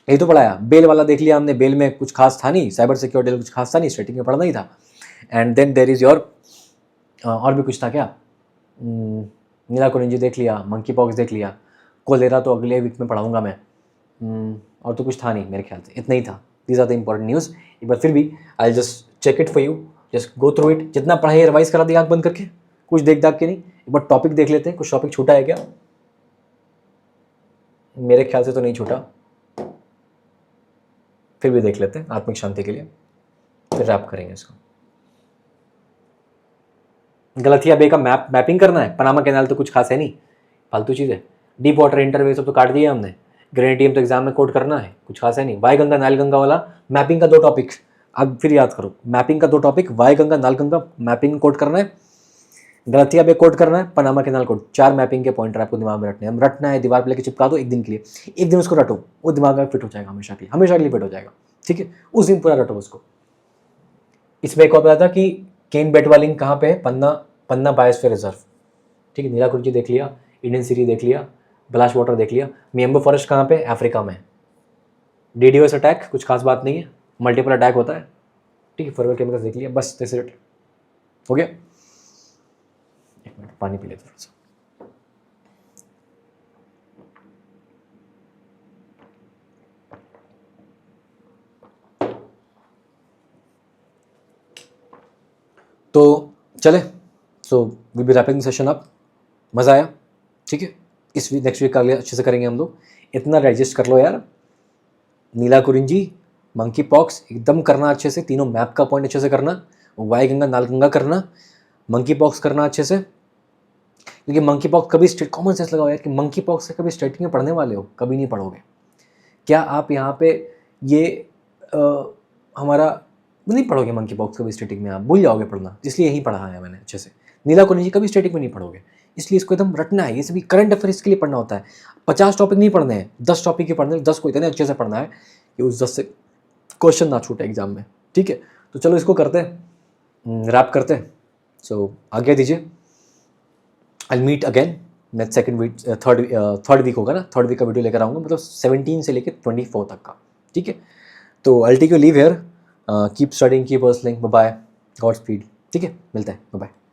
यही तो पढ़ाया, बेल वाला देख लिया हमने, बेल में कुछ खास था नहीं, साइबर सिक्योरिटी कुछ खास था नहीं, स्टैटिक में पढ़ना ही था। And then there is your, और भी कुछ था क्या, नीला कुरिंजी देख लिया, मंकी पॉक्स देख लिया, कोलेरा तो अगले वीक में पढ़ाऊंगा मैं। और तो कुछ था नहीं मेरे ख्याल से, इतना ही था। These are the important news. एक बार फिर भी I just check it for you, just go through it. जितना पढ़ाई रिवाइज करा दिया आँख बंद करके, कुछ देख दाख के नहीं। एक बार टॉपिक देख लेते हैं, कुछ टॉपिक छूटा है क्या, मेरे ख्याल से तो नहीं छूटा, फिर भी देख लेते हैं आत्मिक शांति के लिए, फिर रैप करेंगे इसको। गलथिया बे का मैपिंग करना है, पनामा कैनाल तो कुछ खास है नहीं, फालतू चीज़ है। डीप वाटर इंटरवे सब तो काट दिया हमने। ग्रेनेडियम तो एग्जाम में कोड करना है, कुछ खास है नहीं। वाई गंगा नाल गंगा वाला मैपिंग का 2 टॉपिक, अब फिर याद करो, मैपिंग का 2 टॉपिक, वाई गंगा नाल गंगा मैपिंग कोड करना है। गलतिया पे कोड करना है, पनामा कैनाल कोड, 4 मैपिंग के पॉइंटर आपको दिमाग में रखने हैं। रटना है, दीवार पे लेके चिपका दो एक दिन के लिए, एक दिन उसको रटो, वो दिमाग में फिट हो जाएगा हमेशा के लिए फिट हो जाएगा, ठीक है। उस दिन पूरा रटो उसको। इसमें एक और पता था कि केन बेटवालिंग कहाँ पे है, पन्ना, पन्ना बायोस्फीयर रिजर्व, ठीक है। नीलाकुंजी देख लिया, इंडियन सिटी देख लिया, ब्लाश वाटर देख लिया। मियम्बो फॉरेस्ट कहाँ पे, अफ्रीका में। DDoS अटैक कुछ खास बात नहीं है, मल्टीपल अटैक होता है, ठीक है। फॉरवर्ड केमिकल्स देख लिया, बस दिस इट, हो गया। एक मिनट पानी पी लेते थोड़ा सा। तो चले, so we be wrapping session up. मज़ा आया, ठीक है। इस वीक नेक्स्ट वीक का अगले अच्छे से करेंगे हम लोग। इतना डाइजेस्ट कर लो यार, नीलाकुरिंजी, मंकी पॉक्स एकदम करना अच्छे से, तीनों मैप का पॉइंट अच्छे से करना, वाई गंगा नाल गंगा करना, मंकी पॉक्स करना अच्छे से। क्योंकि मंकी पॉक्स कभी स्टेट, कॉमन सेंस लगाओ यार कि मंकी पॉक्स से कभी स्टेटिंग में पढ़ने वाले हो, कभी नहीं पढ़ोगे। क्या आप यहाँ पे ये हमारा नहीं पढ़ोगे मंकी पॉक्स कभी स्टेटिक में, आप भूल जाओगे पढ़ना, इसलिए यही पढ़ा है मैंने अच्छे से। नीलाकुरिंजी कभी स्टेटिक में नहीं पढ़ोगे, इसलिए इसको एकदम रटना है। ये सभी करंट अफेयर्स के लिए पढ़ना होता है। 50 टॉपिक नहीं पढ़ने हैं, 10 टॉपिक ही पढ़ने हैं, 10 को इतने अच्छे से पढ़ना है कि उस 10 से क्वेश्चन ना छूटे एग्जाम में, ठीक है। तो चलो इसको करते हैं, रैप करते हैं। सो आगे दीजिए, I meet again next second week, third week होगा ना, थर्ड वीक का वीडियो लेकर आऊँगा, मतलब 17 से लेकर 24 तक का, ठीक है। तो I take you leave here, keep studying, keep hustling, bye bye, Godspeed, ठीक है। मिलते हैं, बाय बाय।